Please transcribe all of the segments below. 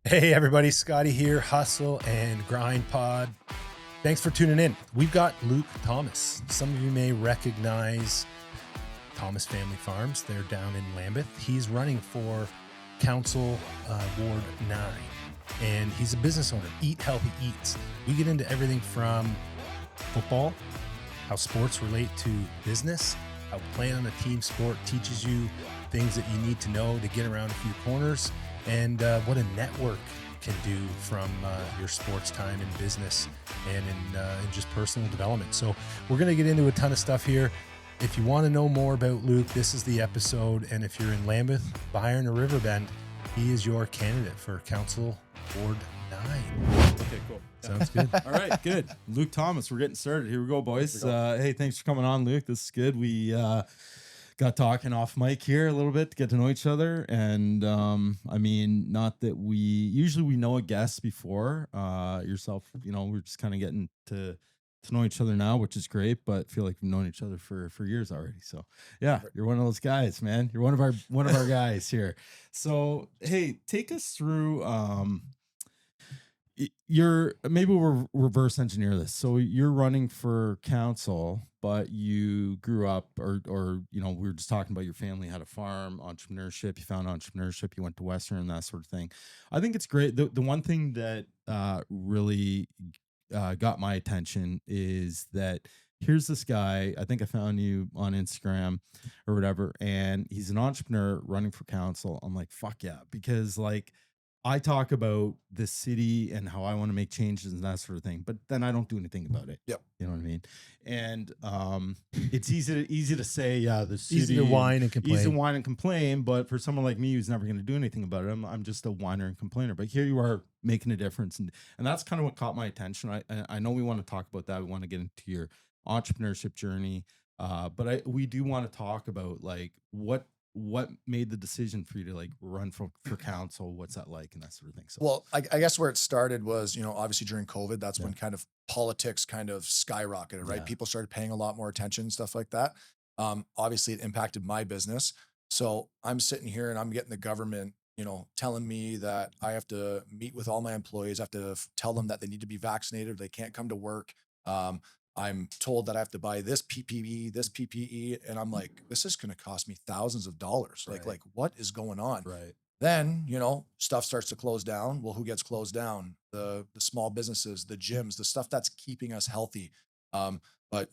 Hey everybody, Scotty here, Hustle and Grind Pod. Thanks for tuning in. We've got Luke Thomas. Some of you may recognize Thomas Family Farms. They're down in Lambeth. He's running for Council Ward 9, and he's a business owner. Eat Healthy Eats. We get into everything from football, how sports relate to business, how playing on a team sport teaches you things that you need to know to get around a few corners, and what a network can do from your sports time in business and in just personal development. So we're going to get into a ton of stuff here. If you want to know more about Luke, this is the episode. And if you're in Lambeth, Byron, or Riverbend, he is your candidate for Council Ward 9. Okay, cool. Sounds good. All right, good. Luke Thomas, we're getting started. Here we go, boys. Hey, thanks for coming on, Luke. This is good. We got talking off mic here a little bit to get to know each other. And I mean, not that we know a guest before yourself, we're just kind of getting to know each other now, which is great, but feel like we've known each other for years already. So yeah, you're one of those guys, man. You're one of our guys here. So, hey, take us through, maybe we'll reverse engineer this. So you're running for council, but you grew up or we were just talking about your family had a farm, entrepreneurship. You found entrepreneurship. You went to Western and that sort of thing. I think it's great. The one thing that really got my attention is that here's this guy. I think I found you on Instagram or whatever, and he's an entrepreneur running for council. I'm like, fuck yeah, because like I talk about the city and how I want to make changes and that sort of thing, but then I don't do anything about it. Yep. You know what I mean? And it's easy to say, yeah, the city, Easy to whine and complain. Easy to whine and complain, but for someone like me who's never going to do anything about it, I'm just a whiner and complainer. But here you are making a difference, and that's kind of what caught my attention. I know we want to talk about that. We want to get into your entrepreneurship journey, but we do want to talk about like what made the decision for you to like run for council? What's that like and that sort of thing? So, well, I guess where it started was, obviously during COVID, that's when kind of politics kind of skyrocketed, right? Yeah. People started paying a lot more attention, stuff like that. Obviously it impacted my business. So I'm sitting here and I'm getting the government, telling me that I have to meet with all my employees. I have to tell them that they need to be vaccinated. They can't come to work. I'm told that I have to buy this PPE, and I'm like, this is going to cost me thousands of dollars. Right. Like what is going on? right. Then, stuff starts to close down. Well, who gets closed down? The small businesses, the gyms, the stuff that's keeping us healthy. But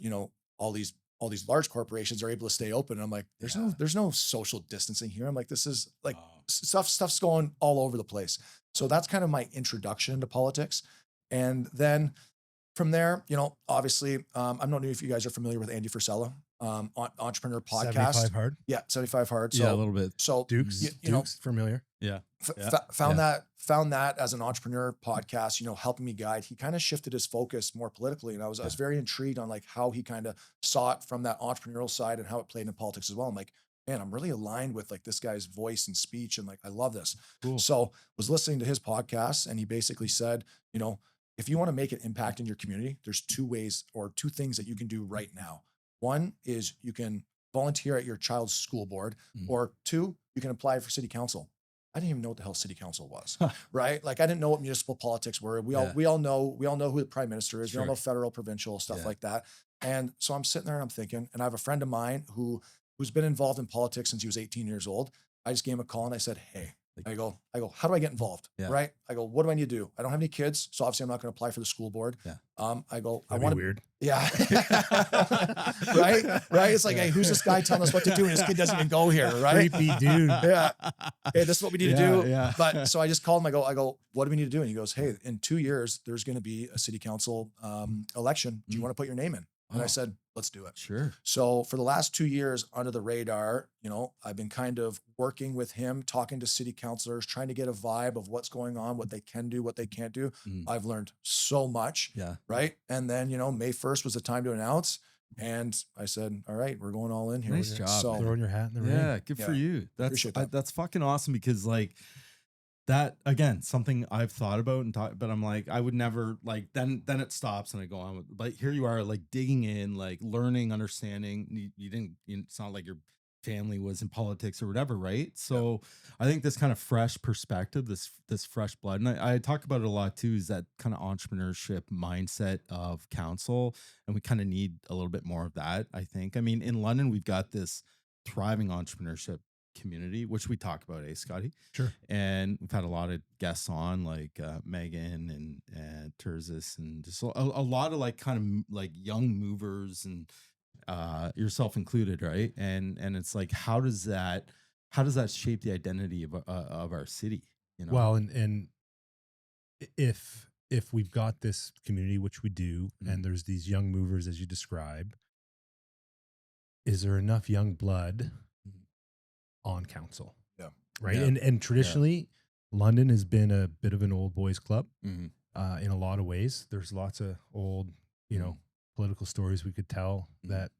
all these large corporations are able to stay open. And I'm like, there's no social distancing here. I'm like, this is like stuff's going all over the place. So that's kind of my introduction to politics. And then from there, obviously, I don't know if you guys are familiar with Andy Frisella, entrepreneur podcast. 75 hard. Yeah, 75 hard. So, Yeah, a little bit. So Dukes, Dukes, familiar. Yeah. found that as an entrepreneur podcast, helping me guide. He kind of shifted his focus more politically, and I was very intrigued on like how he kind of saw it from that entrepreneurial side and how it played in politics as well. I'm like, man, I'm really aligned with like this guy's voice and speech, and like I love this. Cool. So was listening to his podcast, and he basically said, if you want to make an impact in your community, there's two things that you can do right now. One is you can volunteer at your child's school board, or two, you can apply for city council. I didn't even know what the hell city council was, right? Like I didn't know what municipal politics were. We all know who the prime minister is. Sure. We all know federal, provincial, stuff like that. And so I'm sitting there and I'm thinking, and I have a friend of mine who's been involved in politics since he was 18 years old. I just gave him a call and I said, hey, I go, how do I get involved? Yeah. Right? I go, what do I need to do? I don't have any kids, so obviously I'm not going to apply for the school board. Yeah. I go, That'd I want be weird. Yeah. Right. It's like, hey, who's this guy telling us what to do? And this kid doesn't even go here. Right. Creepy dude. Yeah. Hey, this is what we need to do. Yeah. But so I just called him. I go, what do we need to do? And he goes, hey, in 2 years, there's going to be a city council election. Do you want to put your name in? And I said, let's do it. Sure. So for the last 2 years under the radar, I've been kind of working with him, talking to city councilors, trying to get a vibe of what's going on, what they can do, what they can't do. I've learned so much. Yeah. Right. And then, May 1st was the time to announce. And I said, all right, we're going all in here. Nice job. So Throwing your hat in the ring. Yeah. Good for you. Appreciate that. That's fucking awesome because like, that again, something I've thought about and but I'm like, I would never like, then it stops and I go on with, but here you are like digging in, like learning, understanding. You didn't, it's not like you're family was in politics or whatever, right? So I think this kind of fresh perspective, this fresh blood, and I talk about it a lot too, is that kind of entrepreneurship mindset of council, and we kind of need a little bit more of that. I think. I mean, in London, we've got this thriving entrepreneurship community, which we talk about, Scotty? Sure. And we've had a lot of guests on, like Megan and Terzis, and just a lot of like kind of like young movers and yourself included, right? And it's like, how does that shape the identity of our city? You know, Well, and if we've got this community, which we do, and there's these young movers as you describe, is there enough young blood on council? Yeah. Right. Yeah. And traditionally, London has been a bit of an old boys club Mhm. In a lot of ways. There's lots of old, political stories we could tell that,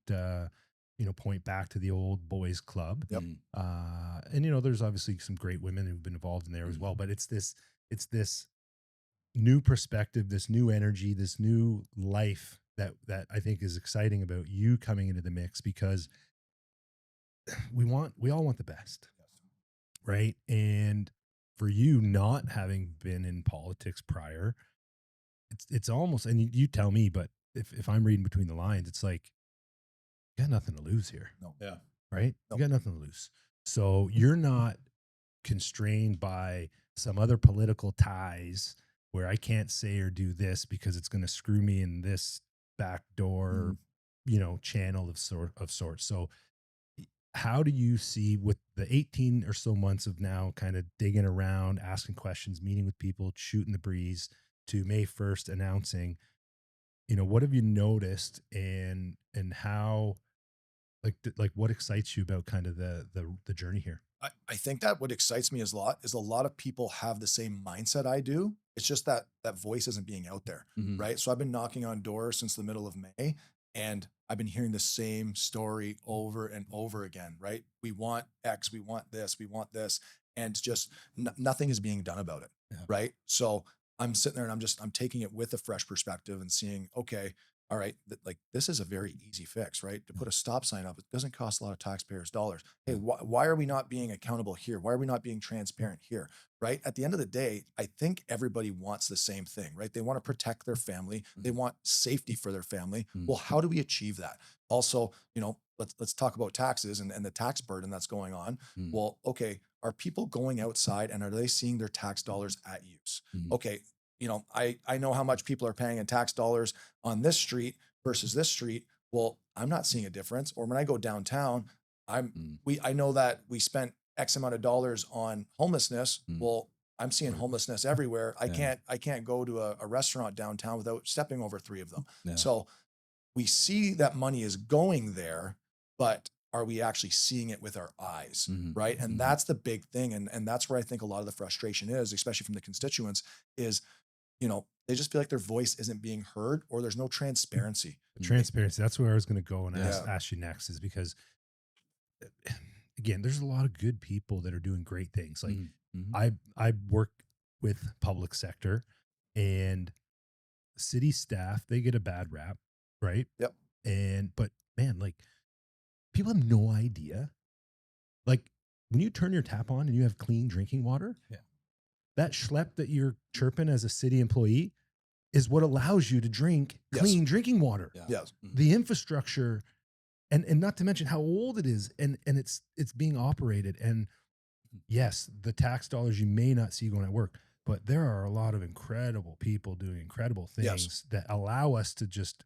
point back to the old boys club. Yep. And, there's obviously some great women who've been involved in there as well, but it's this new perspective, this new energy, this new life that I think is exciting about you coming into the mix, because we all want the best. Right. And for you not having been in politics prior, it's almost, and you tell me, but if I'm reading between the lines, it's like, you got nothing to lose here. No. Yeah. Right. Nope. You got nothing to lose. So you're not constrained by some other political ties where I can't say or do this because it's going to screw me in this backdoor, channel of sorts. So how do you see, with the 18 or so months of now kind of digging around, asking questions, meeting with people, shooting the breeze, to May 1st announcing, what have you noticed, and how, like what excites you about kind of the journey here? I think that what excites me is a lot of people have the same mindset I do. It's just that that voice isn't being out there, Mhm. right? So I've been knocking on doors since the middle of May, and I've been hearing the same story over and over again, right? We want X, we want this, and just nothing is being done about it, Yeah. right? So I'm sitting there and I'm taking it with a fresh perspective and seeing, okay, all right, like this is a very easy fix, right? To put a stop sign up, it doesn't cost a lot of taxpayers' dollars. Hey, why are we not being accountable here? Why are we not being transparent here? Right? At the end of the day, I think everybody wants the same thing, right? They want to protect their family. They want safety for their family. Well, how do we achieve that? Also, let's talk about taxes and the tax burden that's going on. Well, okay, are people going outside and are they seeing their tax dollars at use? Okay, I know how much people are paying in tax dollars on this street versus this street. Well, I'm not seeing a difference. Or when I go downtown, I know that we spent X amount of dollars on homelessness. Well, I'm seeing homelessness everywhere. I can't go to a restaurant downtown without stepping over 3 of them. Yeah. So we see that money is going there, but are we actually seeing it with our eyes? Right. And that's the big thing. And that's where I think a lot of the frustration is, especially from the constituents, is, they just feel like their voice isn't being heard, or there's no transparency. Transparency. That's where I was going to go and ask you next, is because, again, there's a lot of good people that are doing great things. Like I work with public sector, and city staff, they get a bad rap, right? Yep. But man, like, people have no idea. Like, when you turn your tap on and you have clean drinking water, that schlep that you're chirping as a city employee is what allows you to drink clean drinking water. Yeah. Yes. The infrastructure, and not to mention how old it is, and it's being operated. And yes, the tax dollars you may not see going at work, but there are a lot of incredible people doing incredible things that allow us to just,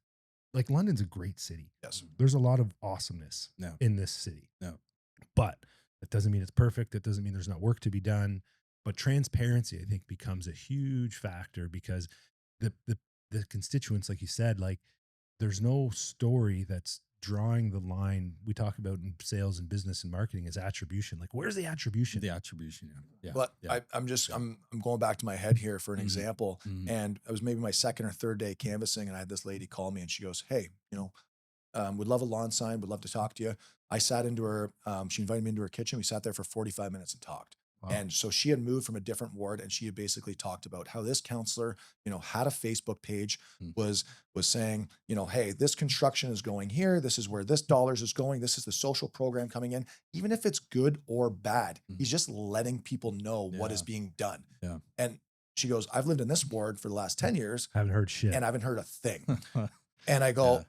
like, London's a great city. Yes. There's a lot of awesomeness in this city. But that doesn't mean it's perfect. That doesn't mean there's not work to be done. But transparency, I think, becomes a huge factor, because the constituents, like you said, like, there's no story that's drawing the line we talk about in sales and business and marketing is attribution. Like, where's the attribution? The attribution. Yeah. But I'm going back to my head here for an example. And it was maybe my second or third day canvassing, and I had this lady call me and she goes, "Hey, would love a lawn sign, would love to talk to you." I sat into her, she invited me into her kitchen. We sat there for 45 minutes and talked. Wow. And so she had moved from a different ward, and she had basically talked about how this counselor, had a Facebook page, Mm. was saying, hey, this construction is going here. This is where this dollars is going. This is the social program coming in. Even if it's good or bad, he's just letting people know what is Yeah. being done. Yeah. And she goes, I've lived in this ward for the last 10 years Haven't heard shit. and I haven't heard a thing. And I go,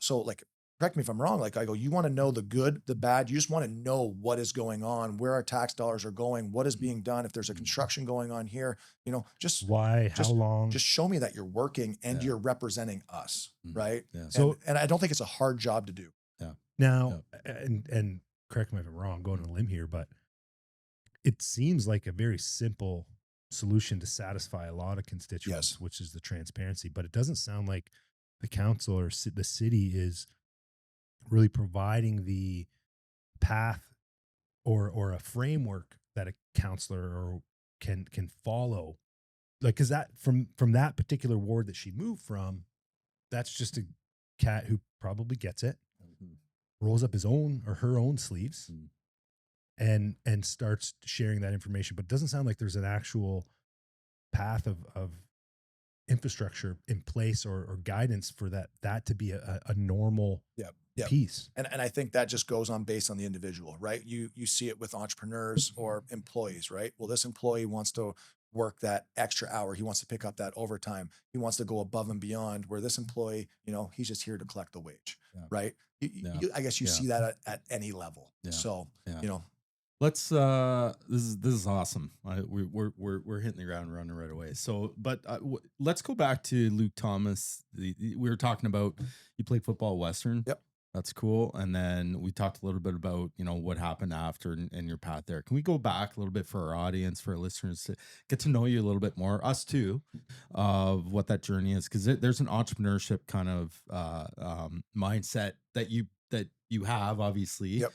so like, correct me if I'm wrong. Like, I go, you want to know the good, the bad. You just want to know what is going on, where our tax dollars are going, what is being done. If there's a construction going on here, just Why? How long? just show me that you're working and Yeah. you're representing us. Right. Yeah. So- and I don't think it's a hard job to do. Now, and correct me if I'm wrong, I'm going on a limb here, but it seems like a very simple solution to satisfy a lot of constituents, Yes. which is the transparency. But it doesn't sound like the council or the city is really providing the path or a framework that a counselor or can follow. Like, because that from that particular ward that she moved from, that's just a cat who probably gets it, rolls up his own or her own sleeves, and starts sharing that information. But it doesn't sound like there's an actual path of infrastructure in place or guidance for that to be a normal piece. And I think that just goes on based on the individual, right? You see it with entrepreneurs or employees, right? Well, this employee wants to work that extra hour. He wants to pick up that overtime. He wants to go above and beyond, where this employee, he's just here to collect the wage, right? I guess you see that at any level. Yeah. So, Yeah. Let's this is awesome. We're hitting the ground running right away. So, but let's go back to Luke Thomas. We were talking about you played football at Western. Yep. That's cool. And then we talked a little bit about, what happened after and your path there. Can we go back a little bit for our audience, for our listeners, to get to know you a little bit more, us too, of what that journey is? Because there's an entrepreneurship kind of mindset that you have, obviously. Yep.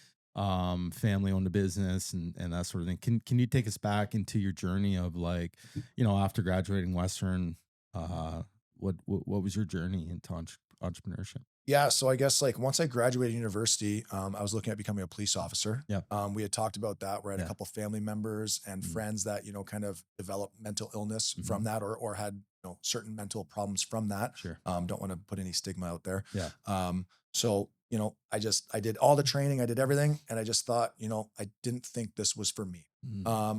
Family owned a business and that sort of thing. Can you take us back into your journey of, like, after graduating Western, what was your journey into entrepreneurship? Yeah. So I guess, like, once I graduated university, I was looking at becoming a police officer. Yeah. We had talked about that. We had Yeah. a couple family members and friends that, kind of developed mental illness from that, or had, certain mental problems from that. Sure. Don't want to put any stigma out there. Yeah. So, I did all the training, I did everything. And I just thought, I didn't think this was for me.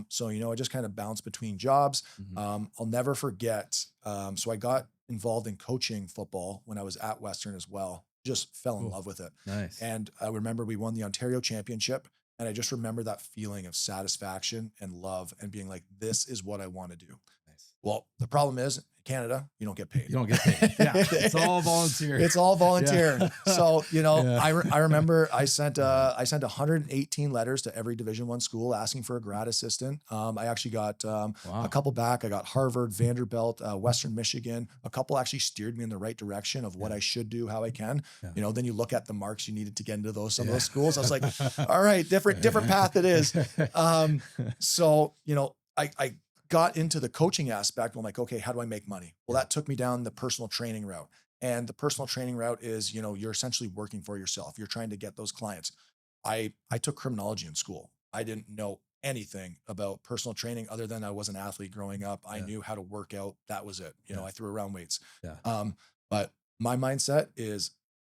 So, I just kind of bounced between jobs. I'll never forget. So I got involved in coaching football when I was at Western as well. Just fell in love with it. Nice. And I remember we won the Ontario championship. And I just remember that feeling of satisfaction and love and being like, this is what I want to do. Nice. Well, the problem is, in Canada, you don't get paid. You don't get paid. Yeah. It's all volunteer. It's all volunteer. Yeah. So, Yeah. I remember I sent 118 letters to every Division I school asking for a grad assistant. I actually got a couple back. I got Harvard, Vanderbilt, Western Michigan. A couple actually steered me in the right direction of what I should do, how I can. Yeah. Then you look at the marks you needed to get into some of those schools. I was like, all right, different path it is. So, I got into the coaching aspect. I'm like, okay, how do I make money? Well, that took me down the personal training route. And the personal training route is, you're essentially working for yourself. You're trying to get those clients. I took criminology in school. I didn't know anything about personal training other than I was an athlete growing up. I knew how to work out. That was it. I threw around weights. Yeah. But my mindset is,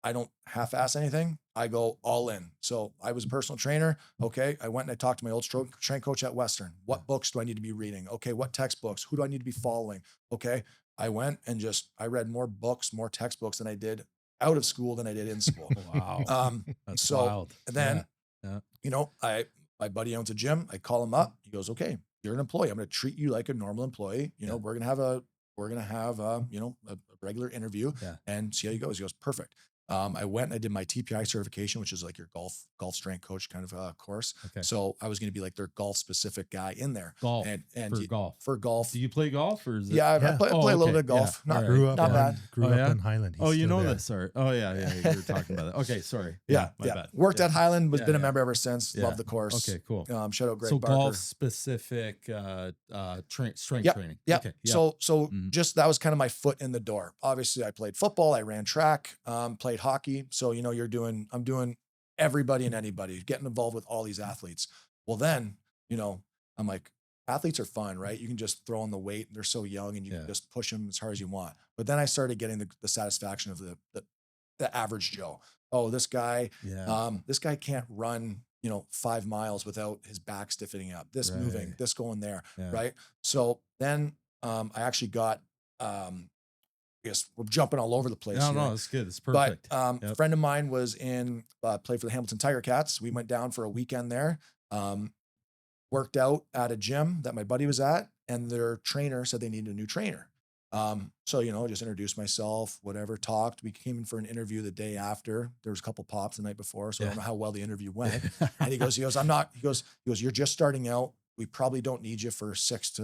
I don't half-ass anything. I go all in. So I was a personal trainer. Okay. I went and I talked to my old strength coach at Western. What books do I need to be reading? Okay. What textbooks? Who do I need to be following? Okay. I went and I read more books, more textbooks than I did out of school than I did in school. Wow. That's wild. And then, Yeah. my buddy owns a gym. I call him up. He goes, okay, you're an employee. I'm going to treat you like a normal employee. We're going to have a regular interview and see how he goes. He goes, perfect. I went and I did my TPI certification, which is like your golf strength coach kind of course. Okay. So I was going to be like their golf specific guy in there. Golf. For golf. Do you play golf or is it? Yeah, I play a little bit of golf. Yeah. Not, Grew up bad. in Highland. He's You still know there. this. Sorry. Oh yeah. You were talking about that. Okay. Sorry. Yeah. My bad. Worked at Highland, Yeah, been a member ever since. Yeah. Love the course. Okay, cool. Shout out Greg So Barker. golf specific strength training. Yeah. Okay. So Mhm. just that was kind of my foot in the door. Obviously, I played football, I ran track, played hockey. So I'm doing everybody and anybody, getting involved with all these athletes. Well, then you know, I'm like, athletes are fun, right? You can just throw on the weight and they're so young and you can just push them as hard as you want. But then I started getting the satisfaction of the average Joe. Oh, this guy can't run, 5 miles without his back stiffening up, this moving, this going there. Right. So then, I actually got, I guess we're jumping all over the place. No, it's good. It's perfect. But a friend of mine was played for the Hamilton Tiger Cats. We went down for a weekend there. Worked out at a gym that my buddy was at, and their trainer said they needed a new trainer. So, just introduced myself, whatever, talked. We came in for an interview the day after. There was a couple pops the night before, so I don't know how well the interview went. And he goes, you're just starting out. We probably don't need you for 6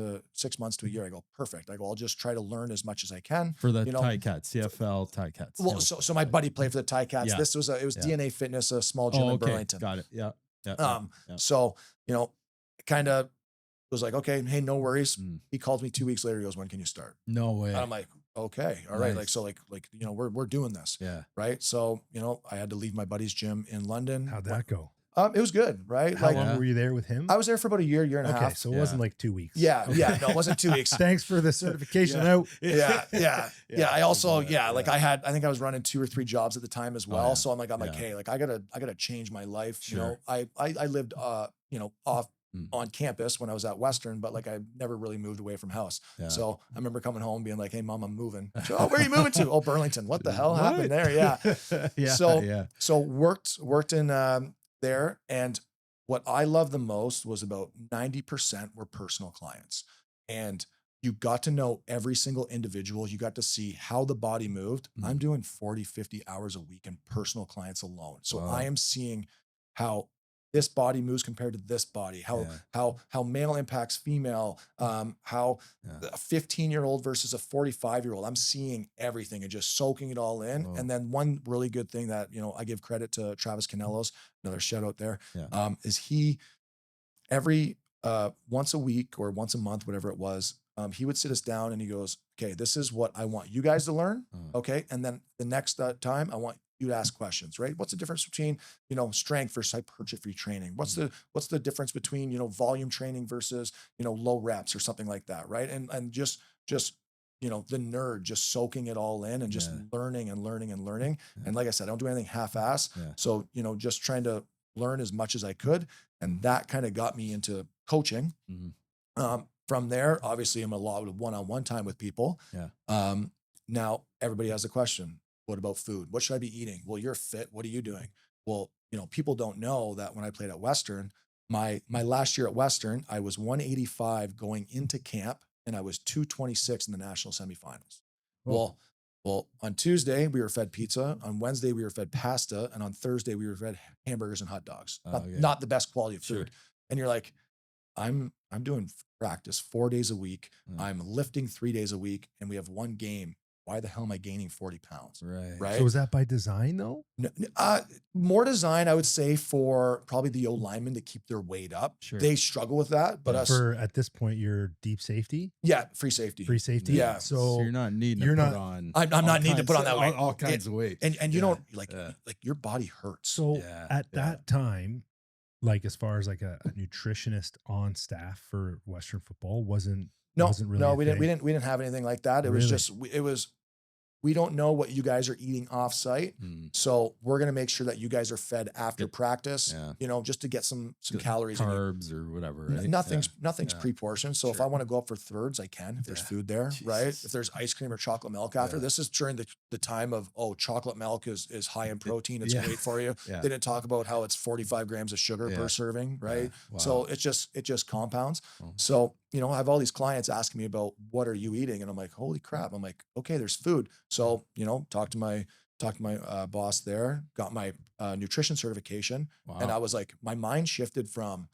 months to a year. I go, perfect. I go, I'll just try to learn as much as I can. For the Ticats, CFL Ticats. Well, so my buddy played for the Ticats. Yeah. This was it was DNA Fitness, a small gym in Burlington. Got it. Yeah. So, kind of was like, okay, hey, no worries. He called me 2 weeks later. He goes, when can you start? No way. And I'm like, okay, all right. Like, so we're doing this. Yeah. Right. So, I had to leave my buddy's gym in London. How'd that go? It was good. Right. How long were you there with him? I was there for about a year and a half. Okay. So it wasn't like 2 weeks. Yeah. No, it wasn't 2 weeks. Thanks for the certification out. Yeah. I also, I think I was running 2 or 3 jobs at the time as well. So I'm like, hey, like I gotta change my life. Sure. I lived, off on campus when I was at Western, but like I never really moved away from house. Yeah. So I remember coming home being like, hey mom, I'm moving. So, where are you moving to? Oh, Burlington. What the hell happened there? Yeah. So worked in there. And what I loved the most was about 90% were personal clients. And you got to know every single individual. You got to see how the body moved. I'm doing 40, 50 hours a week in personal clients alone. So I am seeing how this body moves compared to this body, how male impacts female, how a 15-year-old versus a 45-year-old. I'm seeing everything and just soaking it all in. And then one really good thing that, I give credit to Travis Canellos, another shout out there, is he every once a week or once a month, whatever it was, he would sit us down and he goes, okay, this is what I want you guys to learn. Okay. And then the next time I want you to ask questions, right? What's the difference between, strength versus hypertrophy training? What's the difference between, volume training versus, low reps or something like that. Right. And just, the nerd, just soaking it all in and just learning and learning and learning. And like I said, I don't do anything half-ass. So, just trying to learn as much as I could. And that kind of got me into coaching. From there, obviously I'm a lot of one-on-one time with people. Now everybody has a question. What about food? What should I be eating? Well, you're fit. What are you doing? Well, people don't know that when I played at Western, my last year at Western, I was 185 going into camp and I was 226 in the national semifinals. Well, on Tuesday we were fed pizza. On Wednesday we were fed pasta, and on Thursday we were fed hamburgers and hot dogs. Not the best quality of food. And you're like, I'm doing practice 4 days a week. I'm lifting 3 days a week, and we have one game. Why the hell am I gaining 40 pounds? Right. So was that by design though? No, more design, I would say, for probably the O linemen to keep their weight up. Sure. They struggle with that, but at this point, you're deep safety. Yeah, free safety. Yeah. So you're not needing to put on. I'm not needing to put on that weight. All kinds of weight. And you don't like your body hurts. So at that time, like as far as like a nutritionist on staff for Western football wasn't really we didn't have anything like that. It was just we don't know what you guys are eating off site. So we're going to make sure that you guys are fed after practice, just to get some calories, carbs or whatever. Right? Nothing's pre-portioned. So if I want to go up for thirds, I can, if there's food there, right? If there's ice cream or chocolate milk after, this is during the time of, chocolate milk is high in protein. It's great for you. They didn't talk about how it's 45 grams of sugar per serving, right? Wow. So it just compounds. So, I have all these clients asking me about what are you eating? And I'm like, holy crap. I'm like, okay, there's food. So, talked to my boss there, got my nutrition certification. Wow. And I was like, my mind shifted from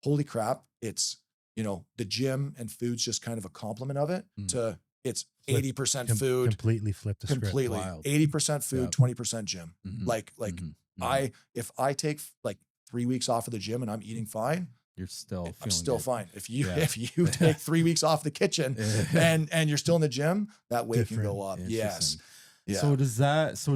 holy crap, it's, the gym and food's just kind of a complement of it to it's 80% food. Completely flipped the script. Completely. 80% food, 20% gym. If I take like 3 weeks off of the gym and I'm eating fine, I'm still fine. If you take 3 weeks off the kitchen and you're still in the gym, that weight can go up. Yes. Yeah. So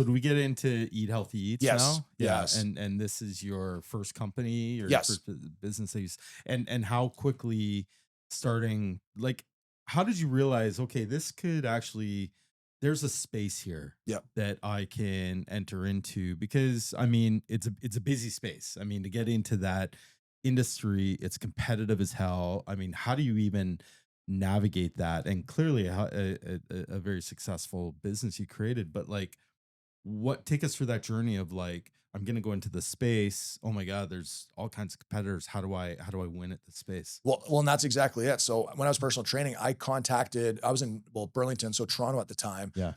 do we get into Eat Healthy Eats Yes. now? Yeah. Yes. And this is your first company or Yes. your first business that and how quickly starting, like, how did you realize, okay, this could actually, there's a space here Yep. that I can enter into? Because I mean, it's a busy space. I mean, to get into that industry, it's competitive as hell. I mean, how do you even navigate that? And clearly a very successful business you created, but like, what, take us through that journey of like, I'm going to go into the space. Oh my God, there's all kinds of competitors. How do I win at the space? Well, and that's exactly it. So when I was personal training, I was in Burlington, so Toronto at the time. Yeah.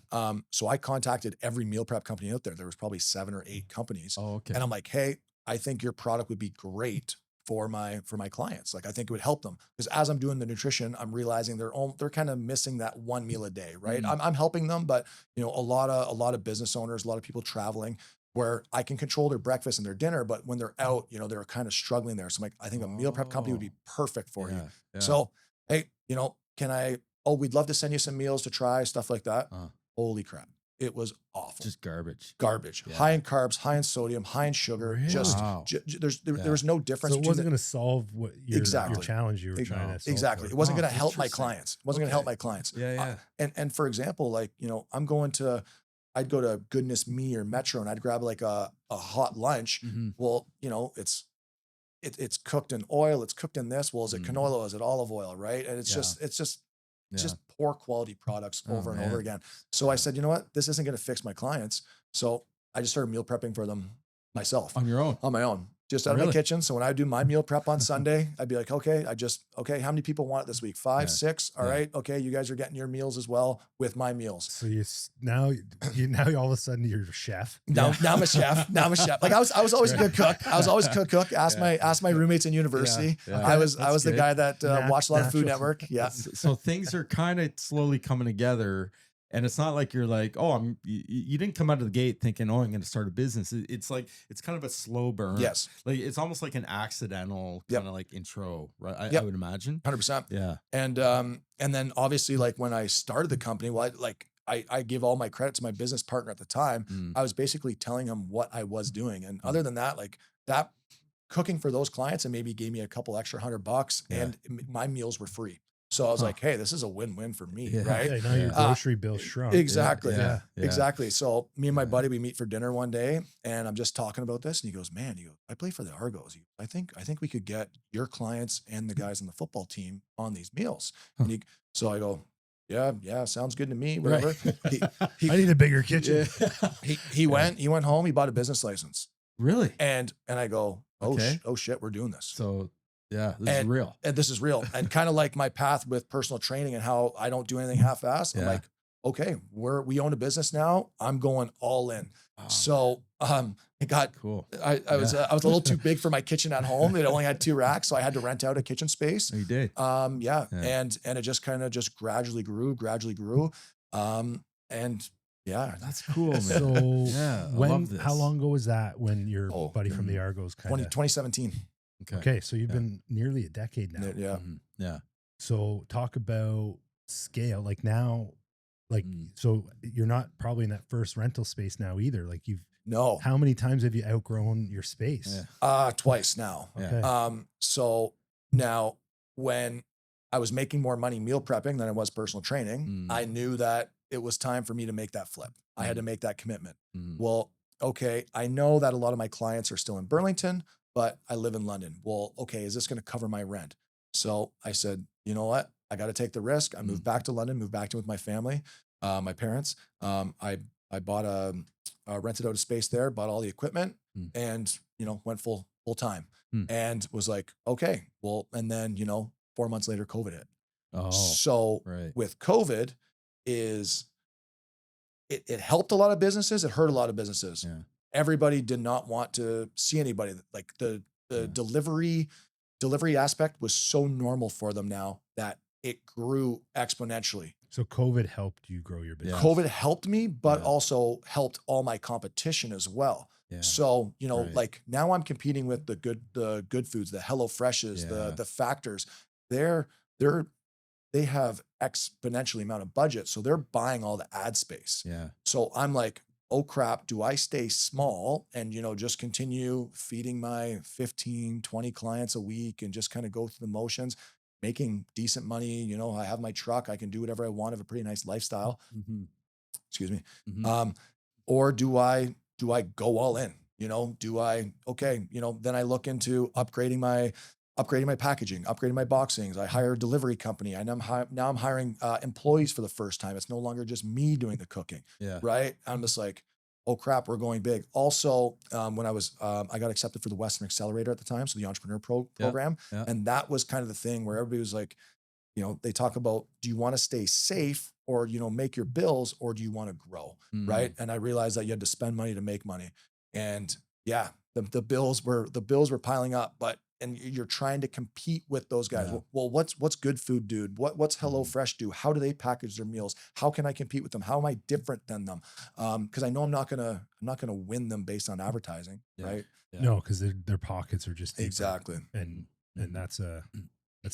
So I contacted every meal prep company out there. There was probably 7 or 8 companies. Oh, okay. And I'm like, hey, I think your product would be great for my clients. Like, I think it would help them, because as I'm doing the nutrition, I'm realizing they're kind of missing that one meal a day, right? I'm helping them, but a lot of business owners, a lot of people traveling, where I can control their breakfast and their dinner, but when they're out, they're kind of struggling there. So I'm like, I think a meal prep company would be perfect for you. Yeah. So, hey, we'd love to send you some meals to try, stuff like that. Holy crap. It was awful. Just garbage. Garbage. High in carbs, high in sodium, high in sugar. Really? Just, Wow. there was no difference. So it wasn't going to solve what your Exactly. challenge you were trying to solve. Exactly. for. It wasn't going to Oh, help my interesting. clients. It wasn't going to help my clients. Yeah. And for example, like, I'd go to Goodness Me or Metro and I'd grab like a hot lunch. Mhm. Well, it's cooked in oil, it's cooked in this. Well, is it canola? Is it olive oil? Right. And it's just poor quality products over and over again. So I said, you know what? This isn't going to fix my clients. So I just started meal prepping for them myself. On your own. On my own. Just out of my kitchen. So when I do my meal prep on Sunday, I'd be like, okay, how many people want it this week? 5, 6. All right. Okay. You guys are getting your meals as well with my meals. So now all of a sudden you're a chef. Now I'm a chef. Now I'm a chef. Like I was always a good cook. I was always a good cook. Ask my roommates in university. Yeah. I was the good. guy that watched a lot of Food Natural. Network. Yeah. So things are kind of slowly coming together. And it's not like you're like, oh, you didn't come out of the gate thinking, oh, I'm going to start a business. It's like, it's kind of a slow burn. Yes. Like it's almost like an accidental kind of like intro, right? I would imagine. 100%. Yeah. And then obviously, like when I started the company, I give all my credit to my business partner at the time. I was basically telling him what I was doing. And other than that, like that cooking for those clients and maybe gave me a couple extra $100 and my meals were free. So I was like, hey, this is a win-win for me, right? Yeah, now your grocery bill shrunk. Exactly. Yeah. Exactly. So me and my buddy, we meet for dinner one day and I'm just talking about this. And he goes, man, I play for the Argos. I think we could get your clients and the guys on the football team on these meals. And so I go, yeah, sounds good to me. Whatever. Right. I need a bigger kitchen. He went home, he bought a business license. Really? And I go, Okay. oh shit, we're doing this. So yeah, this is real. And this is real. And kind of like my path with personal training and how I don't do anything half-assed. I'm like, okay, we own a business now. I'm going all in. Oh, so it got cool. I was a little too big for my kitchen at home. It only had 2 racks. So I had to rent out a kitchen space. Oh, you did. And it just kind of just gradually grew. And yeah, That's cool, man. So I love this. how long ago was that when your buddy from the Argos 2017. Okay. So you've been nearly a decade now. Yeah. Yeah. So talk about scale. Like now, so you're not probably in that first rental space now either. Like No. how many times have you outgrown your space? Twice now. Okay. So now when I was making more money meal prepping than I was personal training, I knew that it was time for me to make that flip. I had to make that commitment. Well, okay, I know that a lot of my clients are still in Burlington, but I live in London. Well, okay, is this going to cover my rent? So I said, you know what? I got to take the risk. I moved back to London, moved back to with my family, my parents. I bought rented out a space there, bought all the equipment and, went full time and was like, okay, well, and then, 4 months later, COVID hit. Oh, so with COVID it helped a lot of businesses. It hurt a lot of businesses. Yeah. Everybody did not want to see anybody. Like the delivery aspect was so normal for them now that it grew exponentially. So COVID helped you grow your business. COVID helped me, but also helped all my competition as well. Yeah. So, like now I'm competing with the good foods, the HelloFreshes, the Factors. They're they have exponentially amount of budget. So they're buying all the ad space. Yeah. So I'm like, oh crap, do I stay small and, just continue feeding my 15, 20 clients a week and just kind of go through the motions, making decent money? I have my truck. I can do whatever I want. I have a pretty nice lifestyle. Mm-hmm. Excuse me. Mm-hmm. Or do I go all in? Do I, okay, then I look into upgrading my packaging, upgrading my boxings. I hire a delivery company. And now I'm hiring employees for the first time. It's no longer just me doing the cooking. Yeah. Right. I'm just like, oh crap, we're going big. Also, when I got accepted for the Western Accelerator at the time. So the entrepreneur program. Yeah. And that was kind of the thing where everybody was like, they talk about, do you want to stay safe or, make your bills, or do you want to grow? Right. And I realized that you had to spend money to make money. And yeah, the bills were piling up, and you're trying to compete with those guys. Yeah. Well, what's GoodFood, dude? What's HelloFresh do? How do they package their meals? How can I compete with them? How am I different than them? Because I know I'm not gonna win them based on advertising, right? Yeah. No, because their pockets are just deeper. Exactly. And that's a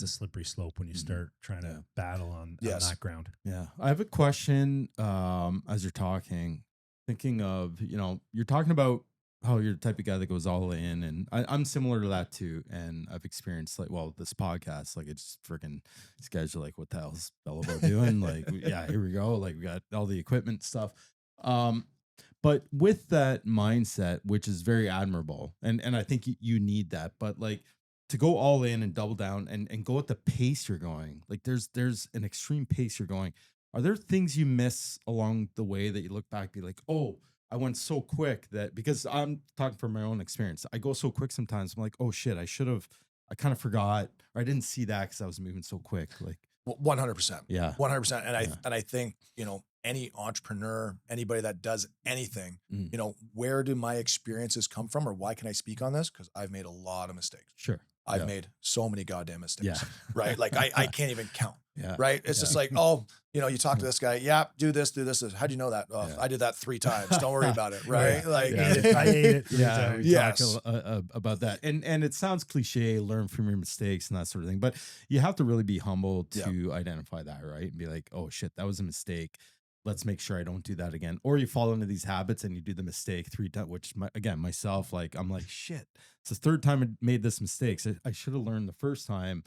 slippery slope when you start trying to battle on that ground. Yeah. I have a question as you're talking, thinking of, you're talking about how you're the type of guy that goes all in, and I'm similar to that too. And I've experienced this podcast, it's freaking, these guys are like, what the hell's Bellabo doing? Here we go. We got all the equipment stuff. But with that mindset, which is very admirable, and I think you need that, but to go all in and double down and go at the pace you're going, there's an extreme pace you're going. Are there things you miss along the way that you look back, be like, oh, I went so quick that, because I'm talking from my own experience, I go so quick sometimes. I'm like, oh shit, I kind of forgot, or I didn't see that because I was moving so quick. 100%. Yeah. 100%. And I think, any entrepreneur, anybody that does anything, where do my experiences come from, or why can I speak on this? Because I've made a lot of mistakes. Sure. I've made so many goddamn mistakes, Yeah. right? I can't even count. Yeah. Right. It's just like, oh, you talk to this guy. Yeah. Do this. How'd you know that? Oh, I did that 3 times. Don't worry about it. Right. I ate it. Yeah. We Yes. talk about that. And it sounds cliche, learn from your mistakes and that sort of thing, but you have to really be humble to identify that, right? And be like, oh shit, that was a mistake. Let's make sure I don't do that again. Or you fall into these habits and you do the mistake 3 times, which myself, I'm like, shit, it's the 3rd time I made this mistake. So I should have learned the first time.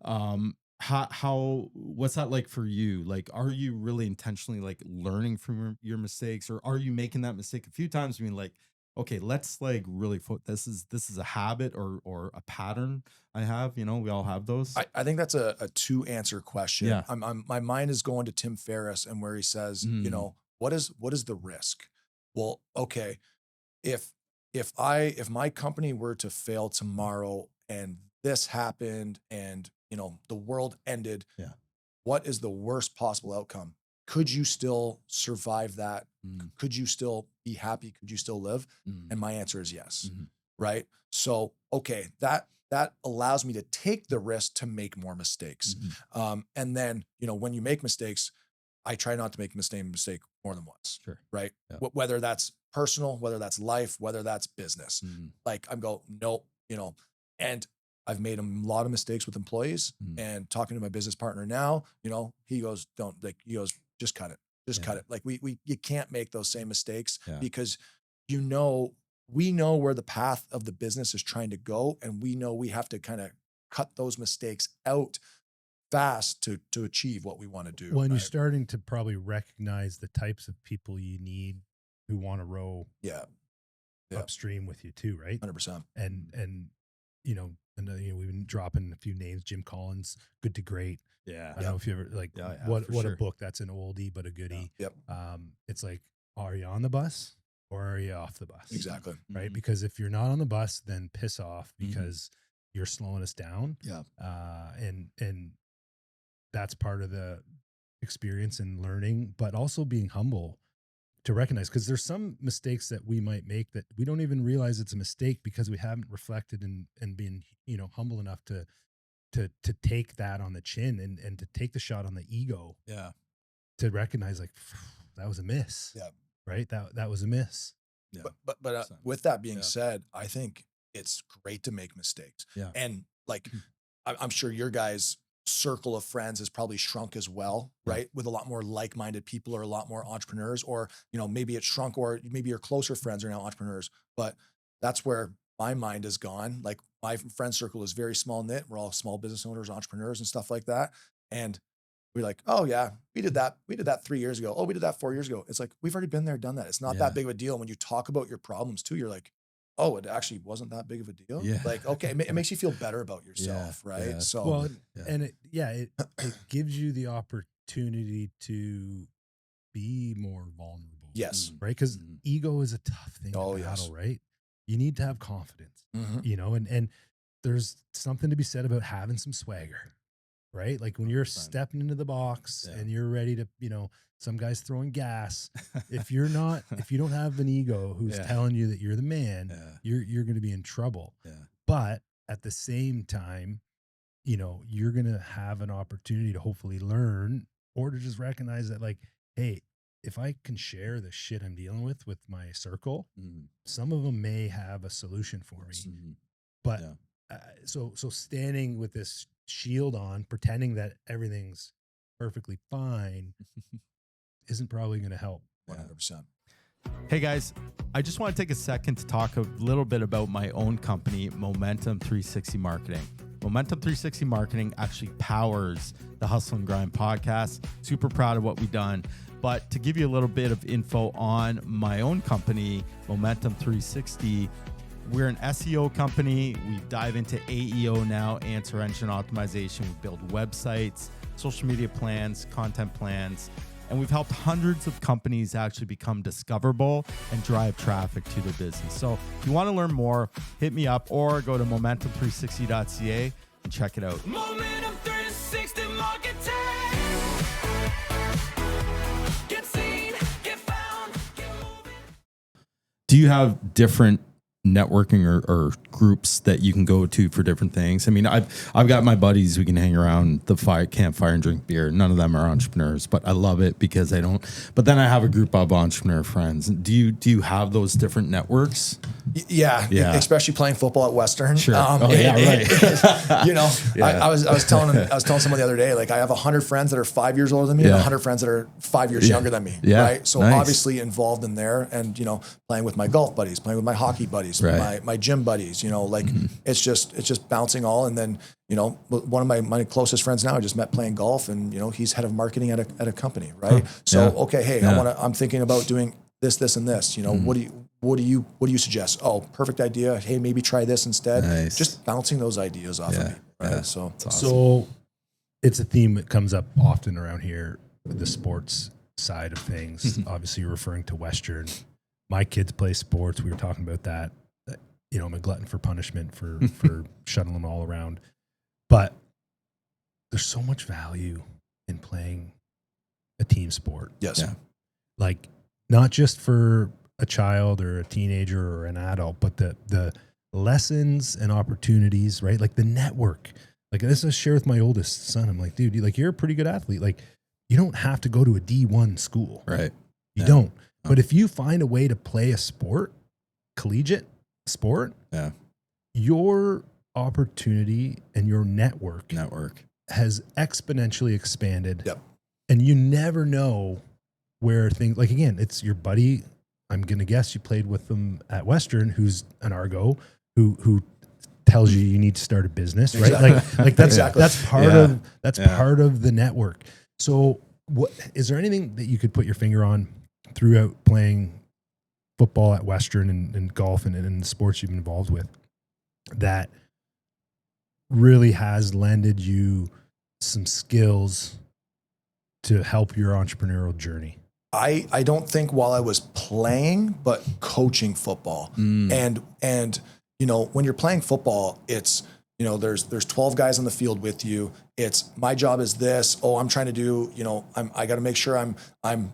What's that like for you? Are you really intentionally learning from your mistakes, or are you making that mistake a few times? I mean, okay, let's really this is a habit or a pattern I have, we all have those. I think that's a 2 answer question. Yeah. My mind is going to Tim Ferriss, and where he says, what is the risk? Well, okay, if my company were to fail tomorrow and this happened and the world ended, what is the worst possible outcome? Could you still survive that? Could you still be happy? Could you still live? And my answer is yes. Right. So, okay, that allows me to take the risk to make more mistakes. And then, when you make mistakes, I try not to make a mistake more than once. Sure. Right. Yeah. Whether that's personal, whether that's life, whether that's business, nope, and I've made a lot of mistakes with employees, and talking to my business partner now, he goes, just cut it. Just cut it. You can't make those same mistakes because, we know where the path of the business is trying to go. And we know we have to kind of cut those mistakes out fast to achieve what we want to do. Well, and you're starting to probably recognize the types of people you need who want to row upstream with you too, right? 100%. And we've been dropping a few names: Jim Collins, Good to Great. Yeah. I don't know if you ever what a book. That's an oldie but a goodie. Yep. It's like, are you on the bus or are you off the bus? Exactly. Right. Because if you're not on the bus, then piss off, because you're slowing us down. Yeah. And that's part of the experience and learning, but also being humble to recognize, because there's some mistakes that we might make that we don't even realize it's a mistake because we haven't reflected and been, humble enough to take that on the chin and to take the shot on the ego. Yeah. To recognize that was a miss. Yeah. Right. That was a miss. Yeah. But with that being said, I think it's great to make mistakes. Yeah. And I'm sure your guys' circle of friends has probably shrunk as well, right? With a lot more like-minded people or a lot more entrepreneurs, or, maybe it's shrunk, or maybe your closer friends are now entrepreneurs, but that's where my mind has gone. Like, my friend circle is very small knit. We're all small business owners, entrepreneurs and stuff like that. And we're like, oh yeah, we did that. We did that 3 years ago. Oh, we did that 4 years ago. It's like, we've already been there, done that. It's not that big of a deal. When you talk about your problems too, you're like, oh, it actually wasn't that big of a deal. Yeah. Like, okay, it makes you feel better about yourself, right? Yeah. So, Well, and it gives you the opportunity to be more vulnerable. yes. Right. Because ego is a tough thing Oh, to battle, yes. right? You need to have confidence, Mhm. and there's something to be said about having some swagger, right? Like when you're 100%. stepping into the box Yeah. and you're ready to, some guy's throwing gas. If you don't have an ego who's telling you that you're the man, you're going to be in trouble. Yeah. But at the same time, you're going to have an opportunity to hopefully learn, or to just recognize that, like, hey, if I can share the shit I'm dealing with my circle, some of them may have a solution for me. But so standing with this shield on, pretending that everything's perfectly fine isn't probably going to help. 100%. Hey guys, I just want to take a second to talk a little bit about my own company, Momentum 360 Marketing. Momentum 360 Marketing actually powers the Hustle and Grind podcast. Super proud of what we've done. But to give you a little bit of info on my own company, Momentum 360, we're an SEO company. We dive into AEO now, answer engine optimization. We build websites, social media plans, content plans, and we've helped hundreds of companies actually become discoverable and drive traffic to their business. So if you want to learn more, hit me up or go to momentum360.ca and check it out. Momentum 360 Marketing. Get seen, get found, get moving. Do you have different networking or groups that you can go to for different things? I mean, I've got my buddies we can hang around the campfire and drink beer. None of them are entrepreneurs, but I love it because I don't. But then I have a group of entrepreneur friends. Do you have those different networks? Yeah. Especially playing football at Western. Sure. I was telling someone the other day, like, I have 100 friends that are 5 years older than me and 100 friends that are 5 years younger than me. Yeah. Right. So Nice. obviously involved in there, and, playing with my golf buddies, playing with my hockey buddies, my gym buddies, it's just bouncing all. And then, one of my closest friends now I just met playing golf, and, he's head of marketing at a company. Right. So, okay. Hey, I'm thinking about doing this, and this, what do you suggest? Oh, perfect idea. Hey, maybe try this instead. Nice. Just bouncing those ideas off of me. Right. Yeah. So, It's awesome. So it's a theme that comes up often around here, the sports side of things. Obviously, you're referring to Western. My kids play sports. We were talking about that. I'm a glutton for punishment for shuttling them all around. But there's so much value in playing a team sport. yes. Yeah. Like, not just for a child or a teenager or an adult, but the lessons and opportunities, right? Like the network. Like, this I share with my oldest son. I'm like, dude, you're a pretty good athlete. Like, you don't have to go to a D1 school. Right. You don't. But if you find a way to play a sport, collegiate sport, your opportunity and your network has exponentially expanded. Yep. And you never know where things, like, again, it's your buddy. I'm going to guess you played with them at Western, who's an Argo, who tells you need to start a business, right? Exactly. Like that's Exactly. that's part of the network. So what is there anything that you could put your finger on throughout playing football at Western and golf and the sports you've been involved with that really has lended you some skills to help your entrepreneurial journey? I don't think while I was playing, but coaching football. And when you're playing football, it's, there's 12 guys on the field with you. It's my job is this. Oh, I'm trying to do, I got to make sure I'm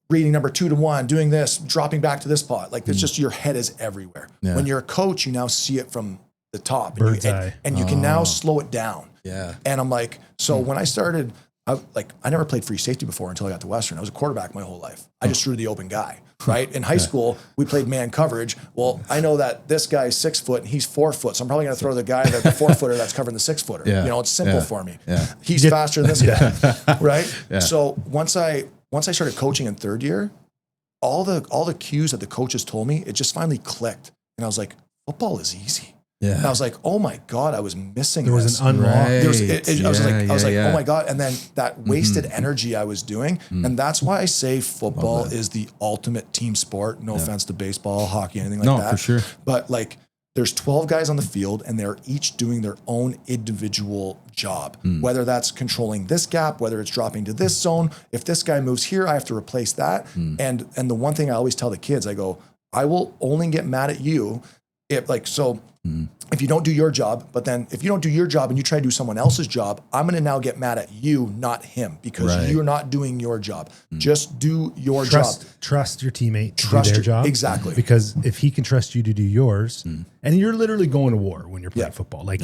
reading number 2 to 1, doing this, dropping back to this pot. Like, it's just, your head is everywhere. Yeah. When you're a coach, you now see it from the top, Bird's eye. and you can now slow it down. Yeah. And I'm like, so when I started I never played free safety before until I got to Western. I was a quarterback my whole life. I just threw to the open guy, right? In high school, we played man coverage. Well, I know that this guy's 6 foot and he's 4 foot. So I'm probably going to throw the guy the 4 footer that's covering the 6 footer. Yeah. You know, it's simple Yeah. for me. Yeah. He's faster than this guy, right? Yeah. So once I started coaching in third year, all the cues that the coaches told me, it just finally clicked. And I was like, football is easy. Yeah. And I was like, oh my God, I was missing There was this. an unlock. I was like, Yeah. oh my God. And then that wasted energy I was doing. And that's why I say football is the ultimate team sport. No offense to baseball, hockey, anything like that. No, for sure. But like there's 12 guys on the field and they're each doing their own individual job, whether that's controlling this gap, whether it's dropping to this zone. If this guy moves here, I have to replace that. And the one thing I always tell the kids, I go, I will only get mad at you if you don't do your job, but then if you don't do your job and you try to do someone else's job, I'm going to now get mad at you, not him, because you're not doing your job. Just do your job. Trust your teammate to Trust do their your- job. exactly. Because if he can trust you to do yours, and you're literally going to war when you're playing football, like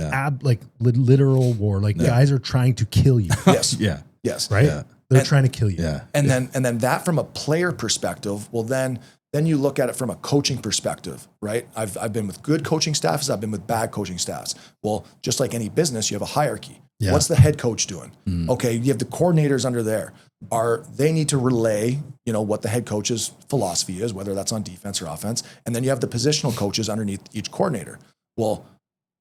literal war, like guys are trying to kill you, Yes. Yeah. Yes. right? Yeah. They're trying to kill you. Yeah. And then that from a player perspective, well, then you look at it from a coaching perspective, right? I've been with good coaching staffs. I've been with bad coaching staffs. Well, just like any business, you have a hierarchy. Yeah. What's the head coach doing? Okay. You have the coordinators under there. They need to relay, what the head coach's philosophy is, whether that's on defense or offense. And then you have the positional coaches underneath each coordinator. Well,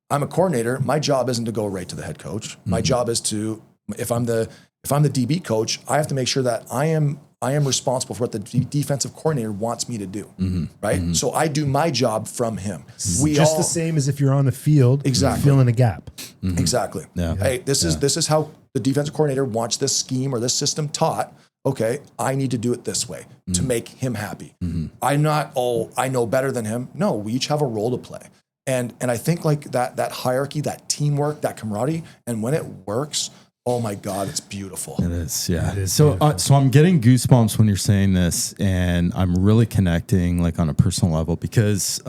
I'm a coordinator. My job isn't to go right to the head coach. My job is to, if I'm the DB coach, I have to make sure that I am responsible for what the defensive coordinator wants me to do, right? So I do my job from him. The same as if you're on the field, Exactly. filling a gap. Exactly. Yeah. Hey, this is how the defensive coordinator wants this scheme or this system taught. Okay, I need to do it this way to make him happy. I'm not, I know better than him. No, we each have a role to play. And I think like that hierarchy, that teamwork, that camaraderie, and when it works, oh my God, it's beautiful. It is, yeah. It is So I'm getting goosebumps when you're saying this, and I'm really connecting like on a personal level because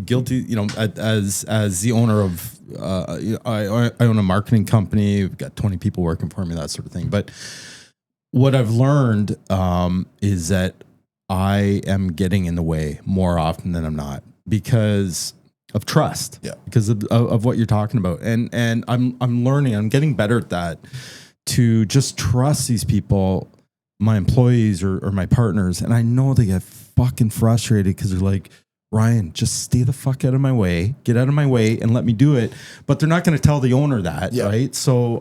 guilty, as the owner of, I own a marketing company. We've got 20 people working for me, that sort of thing. But what I've learned is that I am getting in the way more often than I'm not because of trust, because of what you're talking about, and I'm learning. I'm getting better at that, to just trust these people, my employees or my partners. And I know they get fucking frustrated because they're like, Ryan, just stay the fuck out of my way, get out of my way, and let me do it. But they're not going to tell the owner that, right? So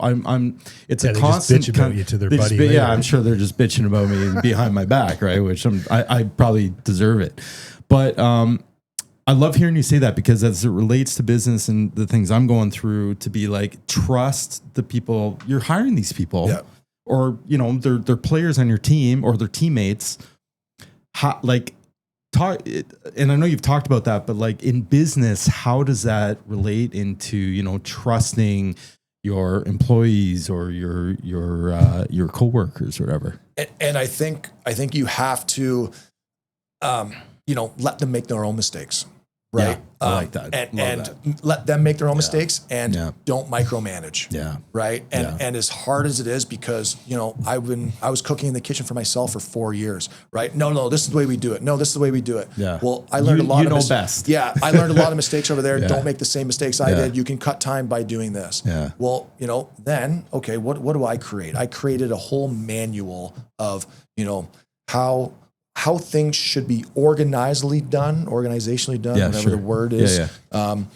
it's a constant bitch about you to their they just buddy later. I'm sure they're just bitching about me behind my back, right? Which I probably deserve it, but I love hearing you say that because as it relates to business and the things I'm going through, to be like, trust the people you're hiring, these people, or, they're players on your team or their teammates. Talk, and I know you've talked about that, but like in business, how does that relate into, trusting your employees or your coworkers or whatever? And I think you have to, let them make their own mistakes. Right. Yeah, I like that. And let them make their own mistakes and don't micromanage. Yeah. Right. And as hard as it is, because, I was cooking in the kitchen for myself for 4 years. Right. No, this is the way we do it. No, this is the way we do it. Yeah. Well, I learned a lot of best. Yeah. I learned a lot of mistakes over there. Yeah. Don't make the same mistakes I did. You can cut time by doing this. Yeah. Well, then, okay, what do I create? I created a whole manual of, how things should be organizationally done, whatever the word is. And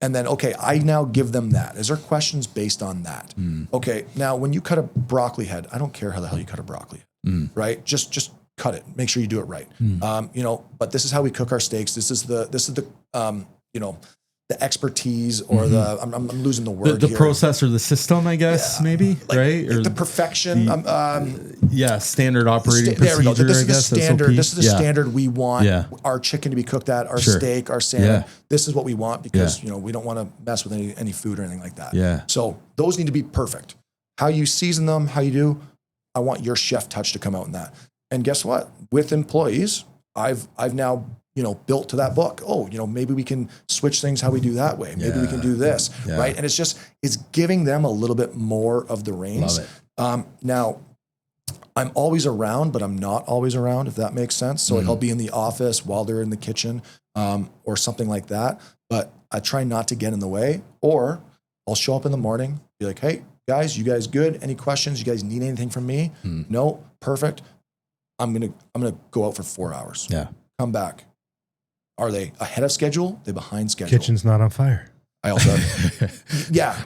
then, okay, I now give them that. Is there questions based on that? Okay, now when you cut a broccoli head, I don't care how the hell you cut a broccoli head, right? Just cut it. Make sure you do it right. But this is how we cook our steaks. This is the the expertise or I'm losing the word the here. process or the system, I guess, maybe, right? Or the perfection. Standard operating procedure. There we go. This is I the guess, standard. SOP. This is the standard we want our chicken to be cooked at, our Sure. steak, our salmon. Yeah. This is what we want because we don't want to mess with any food or anything like that. Yeah. So those need to be perfect. How you season them, how you do. I want your chef touch to come out in that. And guess what? With employees, I've now built to that book. Oh, maybe we can switch things how we do that way. Maybe we can do this, right? And it's giving them a little bit more of the reins. Love it. Now, I'm always around, but I'm not always around, if that makes sense. So like I'll be in the office while they're in the kitchen, or something like that. But I try not to get in the way, or I'll show up in the morning, be like, hey guys, you guys good? Any questions? You guys need anything from me? No, perfect. I'm gonna go out for 4 hours. Yeah. Come back. Are they ahead of schedule? They behind schedule? Kitchen's not on fire. I also,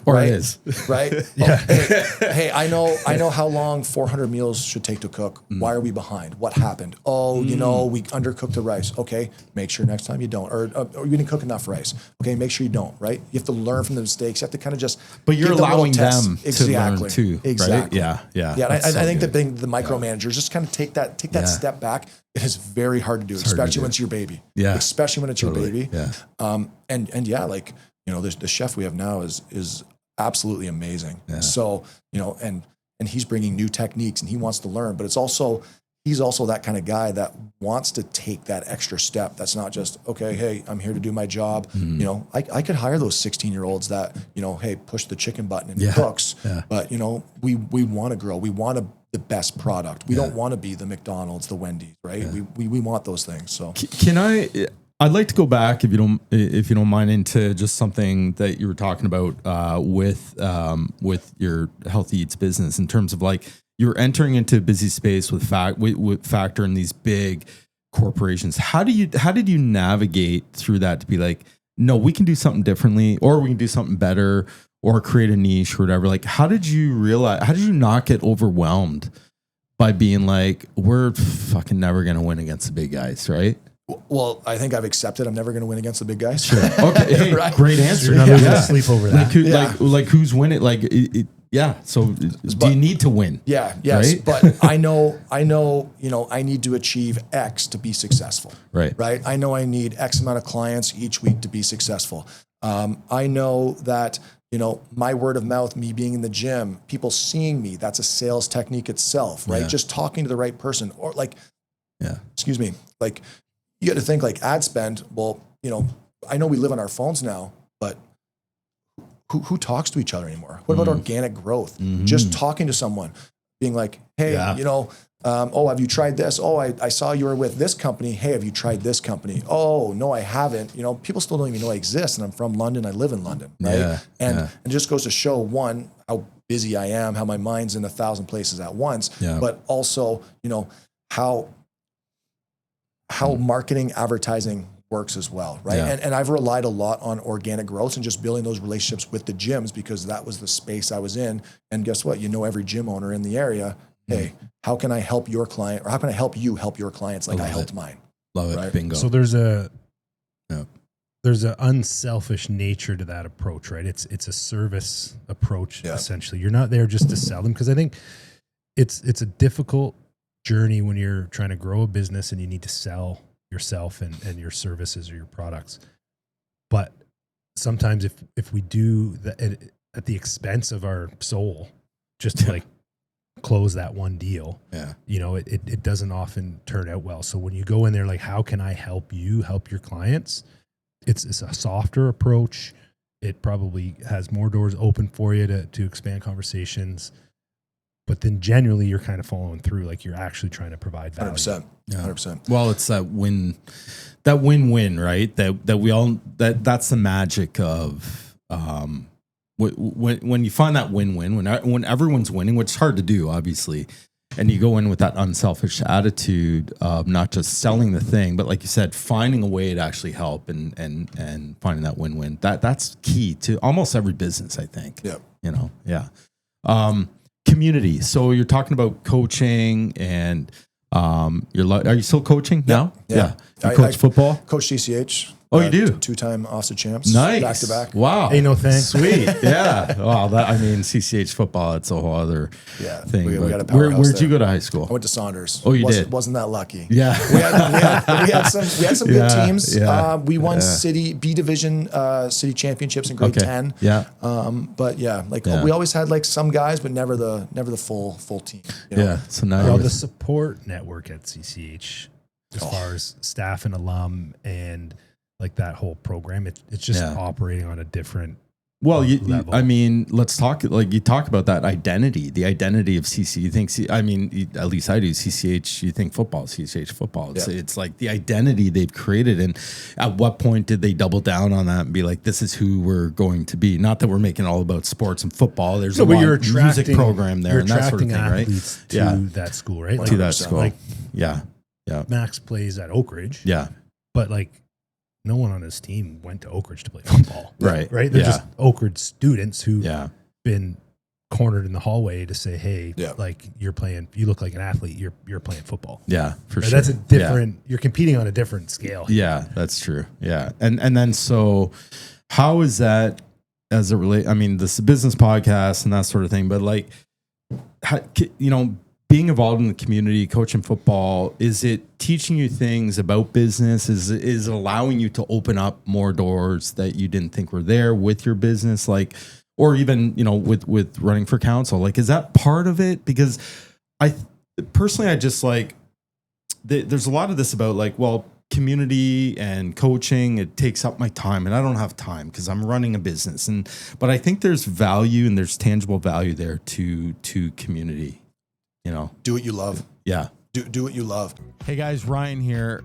Or right, it is. right. Yeah. Hey, I know how long 400 meals should take to cook. Why are we behind? What happened? Oh, we undercooked the rice. Okay, make sure next time you don't, or you didn't cook enough rice. Okay, make sure you don't. Right. You have to learn from the mistakes. You have to kind of just. But you're give them little allowing tests. them to learn too. Exactly. Right? Yeah. Yeah. And That's I think good. the micromanagers just kind of take that step back. It is very hard to do, hard to especially do. when it's your baby. Yeah. Especially when it's your baby. Yeah. And yeah, like, the chef we have now is absolutely amazing. Yeah. So, and he's bringing new techniques and he wants to learn, but he's also that kind of guy that wants to take that extra step. That's not just, okay, hey, I'm here to do my job. I could hire those 16-year-olds that, hey, push the chicken button and cooks. Yeah. But, we want to grow. We want the best product. We don't want to be the McDonald's, the Wendy's, right? Yeah. We want those things. So I'd like to go back, if you don't mind, into just something that you were talking about with your Healthy Eats business, in terms of like you're entering into a busy space with Factor and these big corporations. How did you navigate through that to be like, no, we can do something differently, or we can do something better, or create a niche or whatever? Like, how did you not get overwhelmed by being like, we're fucking never going to win against the big guys, right? Well, I think I've accepted I'm never going to win against the big guys. Sure. Okay. Hey, Right? Great answer. You're not going to sleep over that. Like who's winning? Like, yeah. So do you need to win? Yeah. Yes. Right? But I know, I need to achieve X to be successful. Right. Right. I know I need X amount of clients each week to be successful. I know that, my word of mouth, me being in the gym, people seeing me, that's a sales technique itself, right? Yeah. Just talking to the right person, or like, excuse me, like, you got to think like ad spend. Well, I know we live on our phones now, but who talks to each other anymore? What about organic growth? Just talking to someone, being like, hey, have you tried this? Oh, I saw you were with this company. Hey, have you tried this company? Oh, no, I haven't. People still don't even know I exist, and I'm from London. I live in London, right? Yeah, and it just goes to show, one, how busy I am, how my mind's in 1,000 places at once, but also, how marketing, advertising works as well, right? Yeah. And I've relied a lot on organic growth and just building those relationships with the gyms, because that was the space I was in. And guess what? Every gym owner in the area. Hey, how can I help your client, or how can I help you help your clients like I helped mine? Love it. Right? Bingo. So there's an unselfish nature to that approach, right? It's a service approach, essentially. You're not there just to sell them, because I think it's a difficult journey when you're trying to grow a business and you need to sell yourself and your services or your products. But sometimes if we do that at the expense of our soul, just to like close that one deal, it doesn't often turn out well. So when you go in there, like, how can I help you help your clients? It's a softer approach. It probably has more doors open for you to expand conversations. But then generally you're kind of following through, like you're actually trying to provide value. 100%. 100%. Well, it's that win-win, right? That's the magic of when you find that win-win, when everyone's winning, which is hard to do, obviously, and you go in with that unselfish attitude of not just selling the thing, but like you said, finding a way to actually help and finding that win-win. That's key to almost every business, I think. Yeah. Community. So you're talking about coaching, and are you still coaching now? Yeah. You coach football? Coach CCH. Oh, you do? 2-time Officer champs. Nice. Back to back. Wow. Hey, no thanks. Sweet. Yeah. Wow. CCH football, it's a whole other thing. We got a powerhouse Where'd you there. go to high school? I went to Saunders. Oh, you did? Wasn't that lucky. Yeah. We had some good teams. Yeah. We won city B division city championships in grade 10. Yeah. But we always had like some guys, but never the full team. Yeah. So now The support network at CCH as far as staff and alum and like that whole program. It's just operating on a different Well, level. I mean, let's talk, like you talk about that identity, the identity of CC. You think, at least I do, CCH, you think football, CCH football. It's like the identity they've created. And at what point did they double down on that and be like, this is who we're going to be? Not that we're making it all about sports and football. There's a lot of music program there you're and that sort of thing, right? To that school, right? To that school. Like, yeah. Max plays at Oak Ridge. Yeah. But like, no one on his team went to Oak Ridge to play football. Right. They're just Oak Ridge students who've been cornered in the hallway to say, hey, like you look like an athlete, you're playing football. Yeah, for sure. That's a different, you're competing on a different scale. Yeah, that's true. Yeah. And then, so how is that as it relate? I mean, this is a business podcast and that sort of thing, but like, how, being involved in the community, coaching football, is it teaching you things about business? Is it allowing you to open up more doors that you didn't think were there with your business? Like, or even, with running for council, like, is that part of it? Because I just like, there's a lot of this about like, well, community and coaching, it takes up my time and I don't have time because I'm running a business. But I think there's value and there's tangible value there to community. Do what you love. Yeah. Do what you love. Hey guys, Ryan here.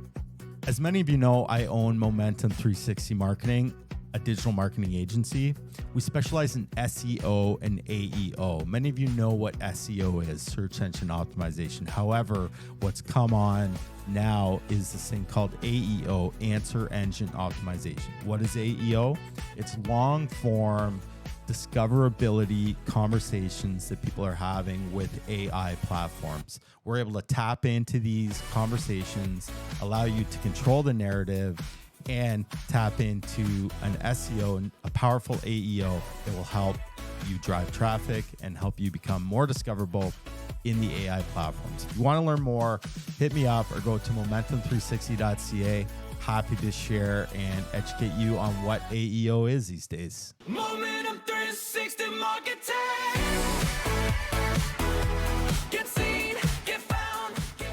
As many of you know, I own Momentum 360 Marketing, a digital marketing agency. We specialize in SEO and AEO. Many of you know what SEO is, search engine optimization. However, what's come on now is this thing called AEO, answer engine optimization. What is AEO? It's long form discoverability conversations that people are having with AI platforms. We're able to tap into these conversations, allow you to control the narrative, and tap into an SEO and a powerful AEO that will help you drive traffic and help you become more discoverable in the AI platforms. If you want to learn more, hit me up or go to momentum360.ca. Happy to share and educate you on what AEO is these days. Momentum 360 marketing. Get seen, get found, get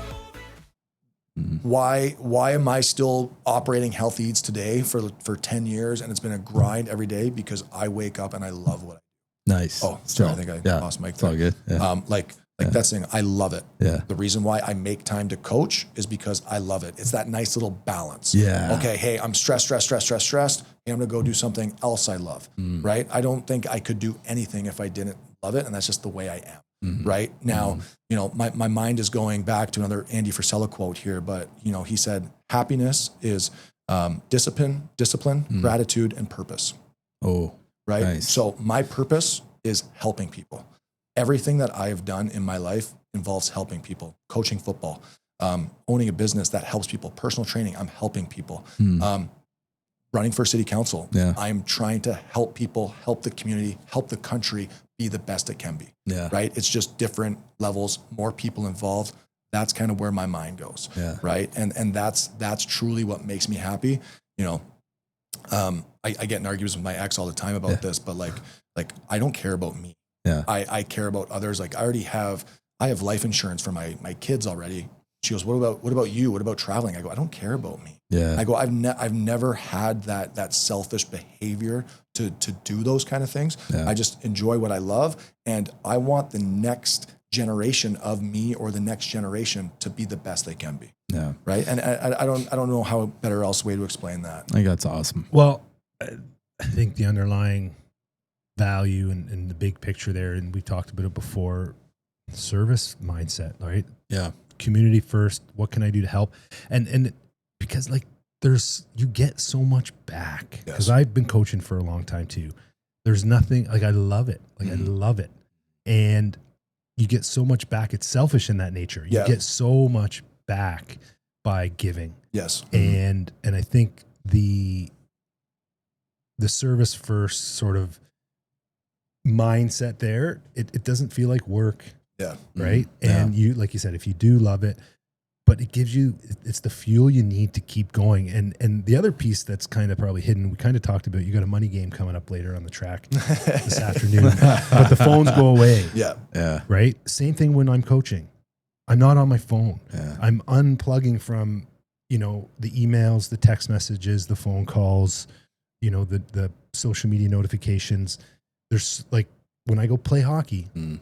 moving. Why am I still operating Healthy Eats today for 10 years? And it's been a grind every day because I wake up and I love what I do. Nice. Oh, sorry, I think I lost Mike. It's all good. Yeah. Like that saying, I love it. Yeah. The reason why I make time to coach is because I love it. It's that nice little balance. Yeah. Okay. Hey, I'm stressed. Hey, I'm going to go do something else I love. Right. I don't think I could do anything if I didn't love it. And that's just the way I am. Right now, my mind is going back to another Andy Frisella quote here, but he said, happiness is discipline, gratitude, and purpose. Oh, right. Nice. So my purpose is helping people. Everything that I have done in my life involves helping people, coaching football, owning a business that helps people, personal training, I'm helping people, running for city council. Yeah. I'm trying to help people, help the community, help the country be the best it can be. Yeah. Right. It's just different levels, more people involved. That's kind of where my mind goes. Yeah. Right. And that's truly what makes me happy. I get in arguments with my ex all the time about this, but like I don't care about me. Yeah. I care about others. Like I have life insurance for my kids already. She goes, what about you? What about traveling? I go, I don't care about me. Yeah. I go, I've never had that selfish behavior to do those kind of things. Yeah. I just enjoy what I love. And I want the next generation of me or the next generation to be the best they can be. Yeah. Right. And I don't know how better else way to explain that. I think that's awesome. Well, I think the underlying value and the big picture there, and we talked about it before, service mindset, right? Yeah. Community first. What can I do to help? And because like you get so much back, because I've been coaching for a long time too. There's nothing like, I love it. Like I love it. And you get so much back. It's selfish in that nature. You get so much back by giving. Yes. And I think the service first sort of mindset there, it doesn't feel like work. Yeah. Right. And you, like you said, if you do love it, but it gives you, it's the fuel you need to keep going. And the other piece that's kind of probably hidden, we kind of talked about, you got a money game coming up later on the track this afternoon, but the phones go away. Yeah. Right. Same thing when I'm coaching. I'm not on my phone. Yeah. I'm unplugging from you know, the emails, the text messages, the phone calls, you know, the social media notifications. There's like, when I go play hockey, I'm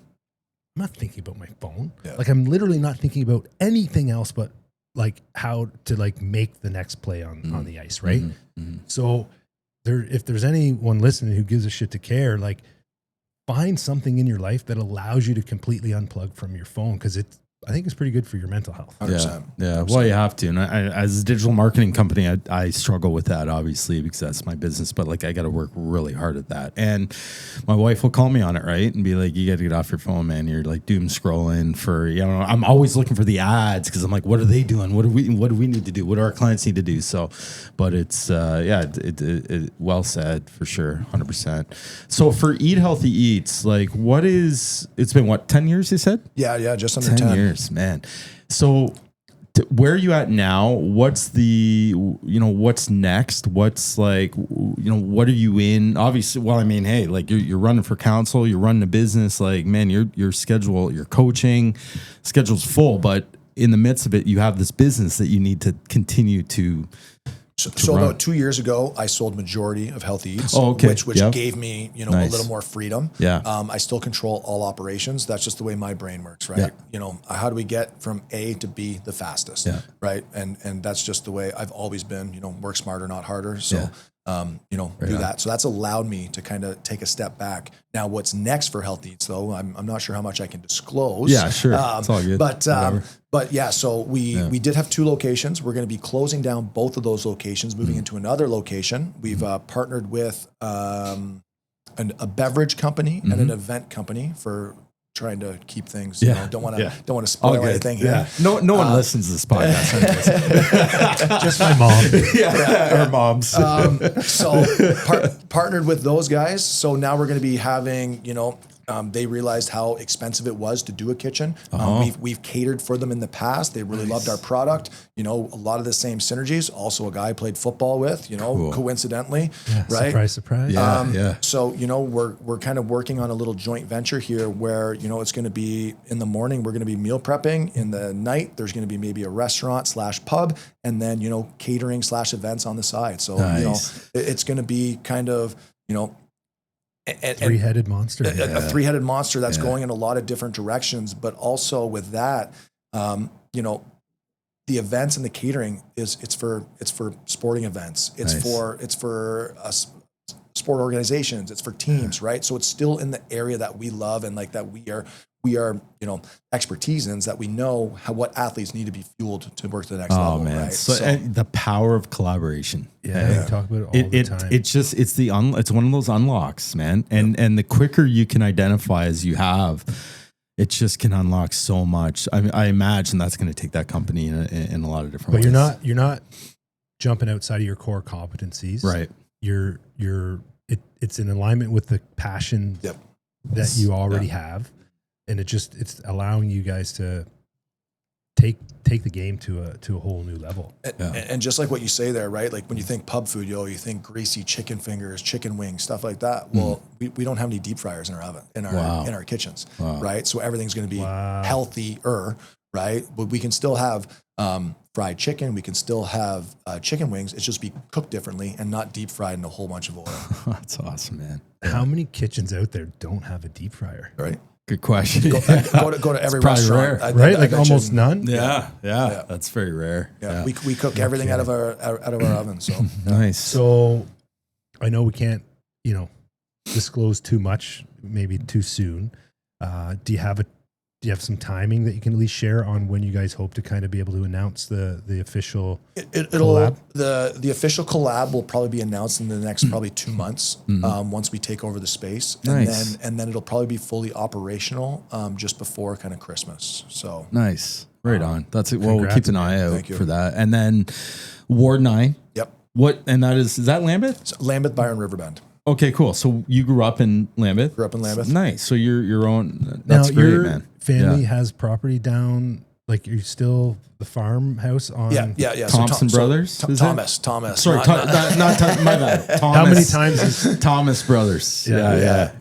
not thinking about my phone. Yeah. Like I'm literally not thinking about anything else but like how to like make the next play on the ice. Right. So if there's anyone listening who gives a shit to care, like find something in your life that allows you to completely unplug from your phone. Cause I think it's pretty good for your mental health. 100%. Yeah. Well, you have to. And I, as a digital marketing company, I struggle with that, obviously, because that's my business. But like, I got to work really hard at that. And my wife will call me on it, right? And be like, you got to get off your phone, man. You're like doom scrolling for, you know, I'm always looking for the ads because I'm like, what are they doing? What do we need to do? What do our clients need to do? So, but it's, it well said for sure. 100%. So for Eat Healthy Eats, like it's been what, 10 years you said? Yeah. Just under 10 years. Man. So where are you at now? What's what's next? What's like, what are you in? Obviously, well, I mean, hey, like you're running for council, you're running a business, like, man, your schedule, your coaching schedule's full, but in the midst of it, you have this business that you need to continue to So about 2 years ago, I sold majority of Healthy Eats, which gave me, a little more freedom. Yeah. I still control all operations. That's just the way my brain works, right? Yeah. How do we get from A to B the fastest, right? And that's just the way I've always been, work smarter, not harder. So, do that. So that's allowed me to kind of take a step back. Now, what's next for Healthy Eats, though, I'm not sure how much I can disclose. Yeah, sure. It's all good. But yeah, so we did have 2 locations. We're going to be closing down both of those locations, moving into another location. We've partnered with a beverage company and an event company for trying to keep things. Don't want to spoil anything here. Yeah. No one listens to this podcast. Just my mom. Our moms. So partnered with those guys. So now we're going to be having, they realized how expensive it was to do a kitchen. We've catered for them in the past. They really loved our product. A lot of the same synergies. Also a guy I played football with, coincidentally, right? Surprise. So, we're kind of working on a little joint venture here where, it's going to be in the morning, we're going to be meal prepping. In the night, there's going to be maybe a restaurant / pub, and then, catering / events on the side. So, it's going to be kind of, a three-headed monster. A three-headed monster that's going in a lot of different directions. But also with that, the events and the catering it's for sporting events. It's for sport organizations. It's for teams, right? So it's still in the area that we love and like that we are expertisans, that we know what athletes need to be fueled to work to the next level. Man. Right? So and the power of collaboration. We talk about it all the time. It's one of those unlocks, man. And the quicker you can identify as you have, it just can unlock so much. I imagine that's going to take that company in a lot of different ways. But you're not jumping outside of your core competencies. Right. It's in alignment with the passion that you already have. And it's allowing you guys to take the game to a whole new level. And just like what you say there, right? Like when you think pub food, you think greasy chicken fingers, chicken wings, stuff like that. Well, we don't have any deep fryers in our oven, in our kitchens, right? So everything's going to be healthier, right? But we can still have fried chicken. We can still have chicken wings. It's just be cooked differently and not deep fried in a whole bunch of oil. That's awesome, man. How many kitchens out there don't have a deep fryer? Right. Good question. Go to every restaurant, rare, right? Like almost none. Yeah, that's very rare. Yeah. We cook everything out of our oven. So nice. So I know we can't, disclose too much, maybe too soon. Do you have some timing that you can at least share on when you guys hope to kind of be able to announce the official collab? The official collab will probably be announced in the next probably 2 months once we take over the space. Nice. And then it'll probably be fully operational just before kind of Christmas. So nice. Right on. That's it. Well, we'll keep an eye out for that. And then Ward 9. Yep. And that is that Lambeth? It's Lambeth, Byron, Riverbend. Okay, cool. So you grew up in Lambeth? Grew up in Lambeth. Nice. So you're your own. That's now, great, your man. Family has property down. Like you're still the farmhouse on. Yeah. Thompson Brothers. Thomas. Sorry, not my bad. Thomas, how many times is Thomas Brothers? Yeah.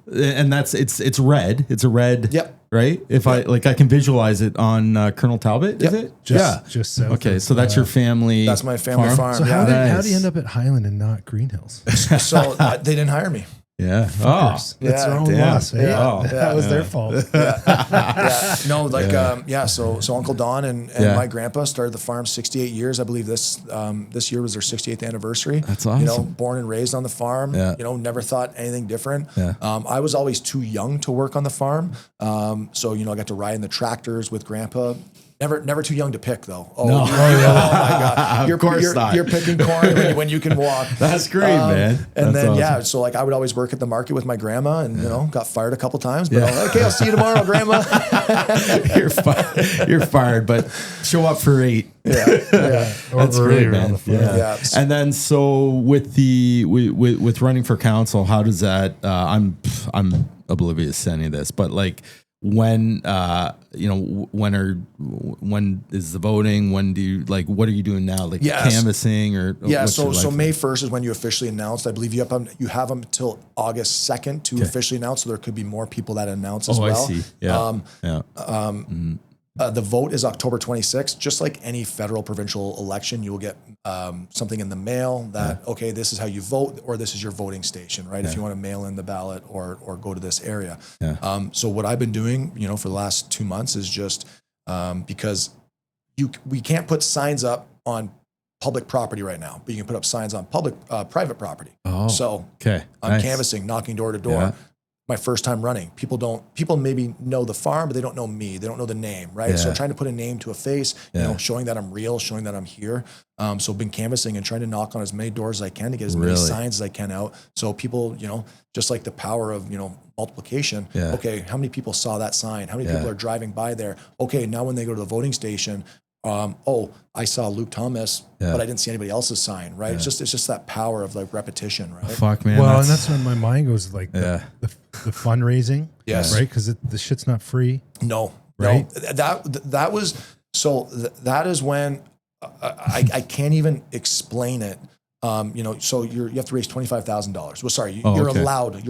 And it's red. It's a red. Yep. right? If I can visualize it on Colonel Talbot, is it? Just south Okay, of, so that's your family. That's my family farm. So yeah. how do you end up at Highland and not Green Hills? So they didn't hire me. Yeah. That's their own damn. loss. Eh? Yeah. That was their fault. Yeah. No, like So Uncle Don and my grandpa started the farm 68 years. I believe this year was their 68th anniversary. That's awesome. You know, born and raised on the farm. Yeah. You know, never thought anything different. Yeah. I was always too young to work on the farm. So you know, I got to ride in the tractors with grandpa. Never too young to pick though. Oh, No. oh my God! Of course not. You're picking corn when you can walk. That's great, man. And That's then awesome. so like I would always work at the market with my grandma, and you know, got fired a couple times. But okay, I'll see you tomorrow, grandma. You're fired, but show up for 8. Yeah. That's great, man. Yeah. And then so with with running for council, how does that? I'm oblivious to any of this, but like when when is the voting? When do you what are you doing now? Like canvassing or So May 1st is when you officially announced. I believe you have until August 2nd to officially announce. So there could be more people that announce as well. I see. Yeah. The vote is October 26th. Just like any federal provincial election, you will get something in the mail that, okay, this is how you vote, or this is your voting station, right? If you want to mail in the ballot or go to this area. So what I've been doing, you know, for the last 2 months is just because we can't put signs up on public property right now, but you can put up signs on private property. So I'm canvassing, knocking door to door. My first time running. People maybe know the farm, but they don't know me. They don't know the name, right? So I'm trying to put a name to a face, you know, showing that I'm real, showing that I'm here. So I've been canvassing and trying to knock on as many doors as I can to get as many signs as I can out. So people, you know, just like the power of, you know, multiplication. Okay, how many people saw that sign? How many people are driving by there? Okay, now when they go to the voting station, I saw Luke Thomas, but I didn't see anybody else's sign, right? It's just that power of like repetition, right? Fuck, man. Well, and that's when my mind goes like the fundraising, right? Because the shit's not free. No, right? No, that is when I can't even explain it. You know, so you have to raise $25,000. Well, sorry, you're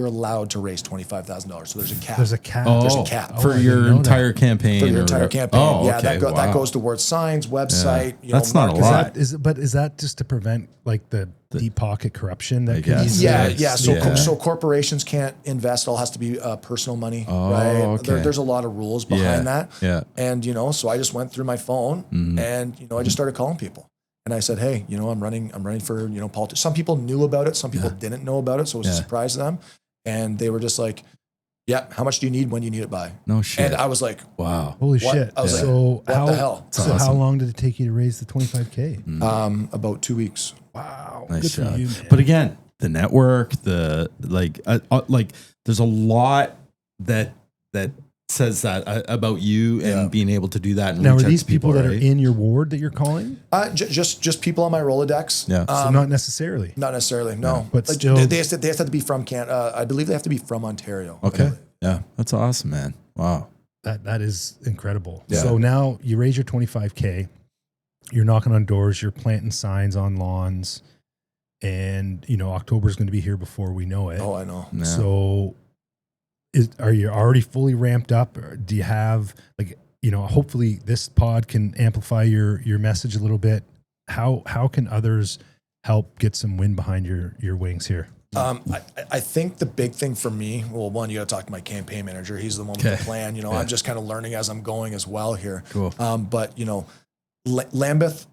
allowed to raise $25,000. So there's a cap. There's a cap. There's a cap for your entire campaign. For your entire campaign. Okay. That goes towards signs, website. You That's know, not a lot. Is that just to prevent like the deep pocket corruption that could guess. be? So corporations can't invest. It all has to be personal money, Oh, right? okay. There's a lot of rules behind that. Yeah. And you know, so I just went through my phone and you know, I just started calling people. And I said, hey, you know, I'm running for, you know, politics. Some people knew about it. Some people didn't know about it. So it was a surprise to them. And they were just like, yeah, how much do you need? When do you need it by? No shit. And I was like, wow. Holy What? shit. I was like, so what the hell? So how long did it take you to raise the 25K? About 2 weeks. Wow. Nice Good shot. for you, man. But again, the network, there's a lot that says that about you and being able to do that. And now, are reach out these to people that are right? in your ward that you're calling? Just people on my Rolodex. Yeah. So not necessarily. Not necessarily, no. But like, still- they have to be from I believe they have to be from Ontario. Okay. Yeah. That's awesome, man. Wow. That is incredible. Yeah. So now you raise your 25K, you're knocking on doors, you're planting signs on lawns, and you know October is going to be here before we know it. Oh, I know. Yeah. So are you already fully ramped up? Or do you have hopefully this pod can amplify your message a little bit. How can others help get some wind behind your wings here? I think the big thing for me, well, one, you got to talk to my campaign manager. He's the one with the plan. You know, I'm just kind of learning as I'm going as well here. Cool. But you know, Lambeth,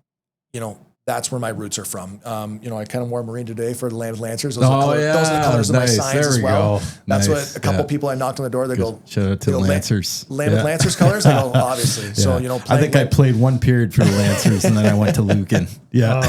you know, that's where my roots are from. You know, I kind of wore marine today for the Lambeth Lancers. Those are the colors of my signs as well. That's what a couple people I knocked on the door. They go, shout out to the Lancers. Lambeth Lancers colors. I go, obviously. So, you know, I think I played one period for the Lancers and then I went to Lucan. Yeah.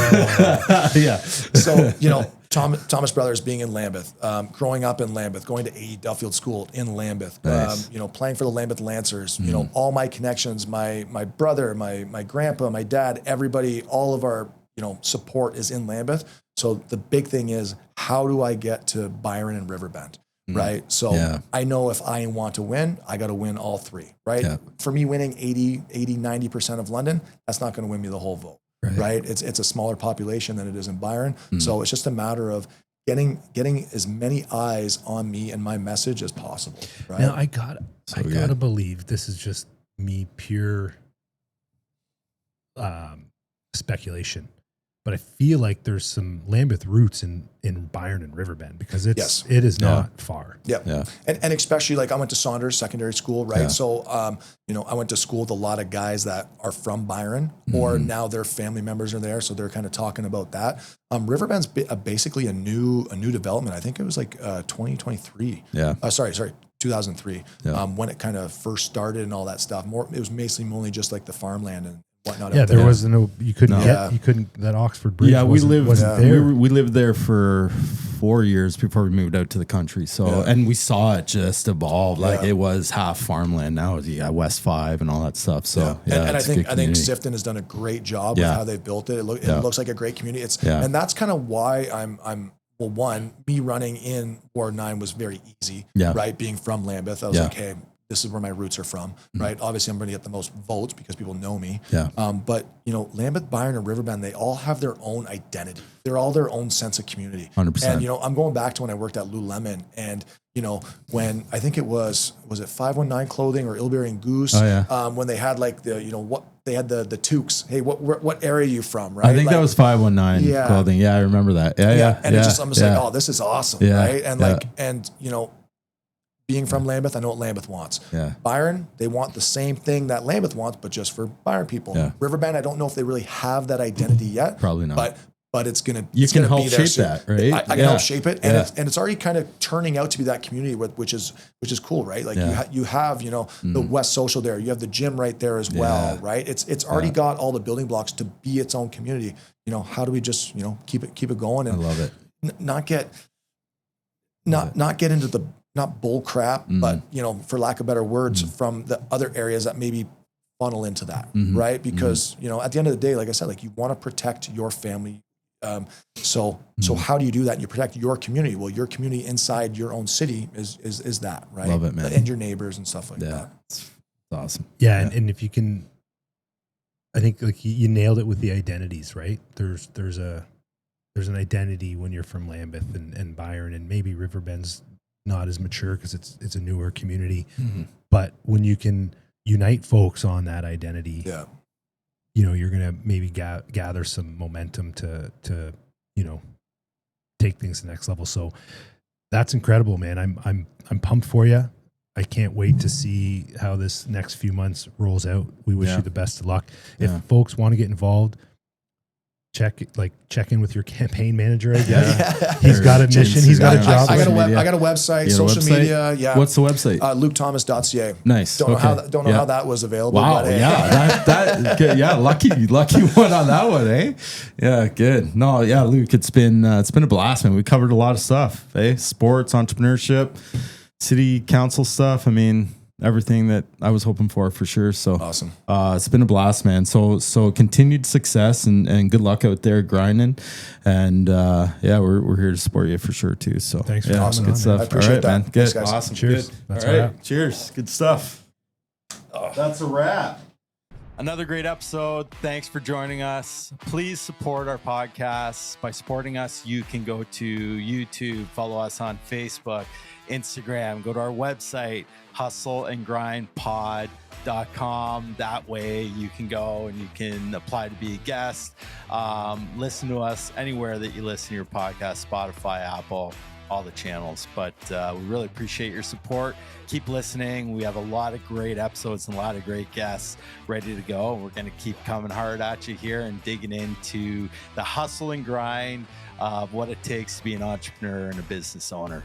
Yeah. So, you know, Thomas Brothers being in Lambeth, growing up in Lambeth, going to A.E. Duffield School in Lambeth, Nice. you know, playing for the Lambeth Lancers, you know, all my connections, my brother, my grandpa, my dad, everybody, all of our, you know, support is in Lambeth. So the big thing is, how do I get to Byron and Riverbend? Right. So I know if I want to win, I got to win all three, right? Yeah. For me, winning 80, 90% of London, that's not going to win me the whole vote. Right. It's a smaller population than it is in Byron. So it's just a matter of getting as many eyes on me and my message as possible. Right. Now I gotta believe this is just me pure speculation, but I feel like there's some Lambeth roots in Byron and Riverbend because it is not far. Yeah. And especially like I went to Saunders Secondary School, right? Yeah. So, I went to school with a lot of guys that are from Byron or now their family members are there. So they're kind of talking about that. Riverbend's basically a new development. I think it was like 2023. Yeah. Sorry, 2003. Yeah. When it kind of first started and all that stuff. It was mainly just like the farmland and whatnot. Yeah, out there there. was you couldn't that Oxford Bridge. wasn't there. We lived there for 4 years before we moved out to the country. So, and we saw it just evolve. Like it was half farmland. Now you got West 5 and all that stuff. So, and I think Sifton has done a great job with how they've built it. It looks like a great community. And that's kind of why I'm well, one, me running in Ward 9 was very easy, right? Being from Lambeth, I was like, hey, this is where my roots are from, right? Obviously, I'm going to get the most votes because people know me. Yeah. But, Lambeth, Byron, and Riverbend, they all have their own identity. They're all their own sense of community. 100%. And, I'm going back to when I worked at Lululemon and, when I think was it 519 Clothing or Ilberry and Goose? Oh, yeah. When they had like they had the toques. Hey, what area are you from, right? I think that was 519 Clothing. Yeah, I remember that. Yeah. And it's just, I'm just like, oh, this is awesome, right? And being from Lambeth, I know what Lambeth wants. Yeah. Byron, they want the same thing that Lambeth wants, but just for Byron people. Yeah. Riverbend, I don't know if they really have that identity yet. Probably not. But it's gonna. You it's can gonna help be there shape soon. that, right? I can help shape it, and it's already kind of turning out to be that community, which is cool, right? Like you have the West Social there, you have the gym right there as well, right? It's already got all the building blocks to be its own community. How do we just keep it going and I love it. Not get into the not bull crap, but for lack of better words, from the other areas that maybe funnel into that, right? Because at the end of the day, like I said, like you want to protect your family. So how do you do that? You protect your community. Well, your community inside your own city is that, right? Love it, man. And your neighbors and stuff like that. It's awesome. Yeah, and if you can, I think like you nailed it with the identities, right? There's an identity when you're from Lambeth and Byron, and maybe Riverbend's not as mature because it's a newer community. But when you can unite folks on that identity, you're gonna maybe gather some momentum to take things to the next level. So that's incredible, man. I'm pumped for you. I can't wait to see how this next few months rolls out. We wish you the best of luck. If folks want to get involved, check in with your campaign manager, I guess. He's got a mission. He's got a job. I got a website, social media. Yeah. What's the website? LukeThomas.ca. Nice. Don't know how that was available. Wow. But, Lucky one on that one, eh? Yeah. Good. No. Yeah, Luke. It's been a blast, man. We covered a lot of stuff, eh? Sports, entrepreneurship, city council stuff. I mean, everything that I was hoping for sure. So awesome. It's been a blast, man. So continued success and good luck out there grinding. And we're here to support you for sure too. So thanks for coming good on, stuff. I appreciate that. Man. Good. Thanks, guys. Awesome. Cheers. Good. That's All right. a wrap. Cheers. Good stuff. That's a wrap. Another great episode. Thanks for joining us. Please support our podcast. By supporting us, you can go to YouTube, follow us on Facebook, Instagram, go to our website, hustleandgrindpod.com. That way you can go and you can apply to be a guest. Listen to us anywhere that you listen to your podcast, Spotify, Apple, all the channels. But we really appreciate your support. Keep listening. We have a lot of great episodes and a lot of great guests ready to go. We're going to keep coming hard at you here and digging into the hustle and grind of what it takes to be an entrepreneur and a business owner.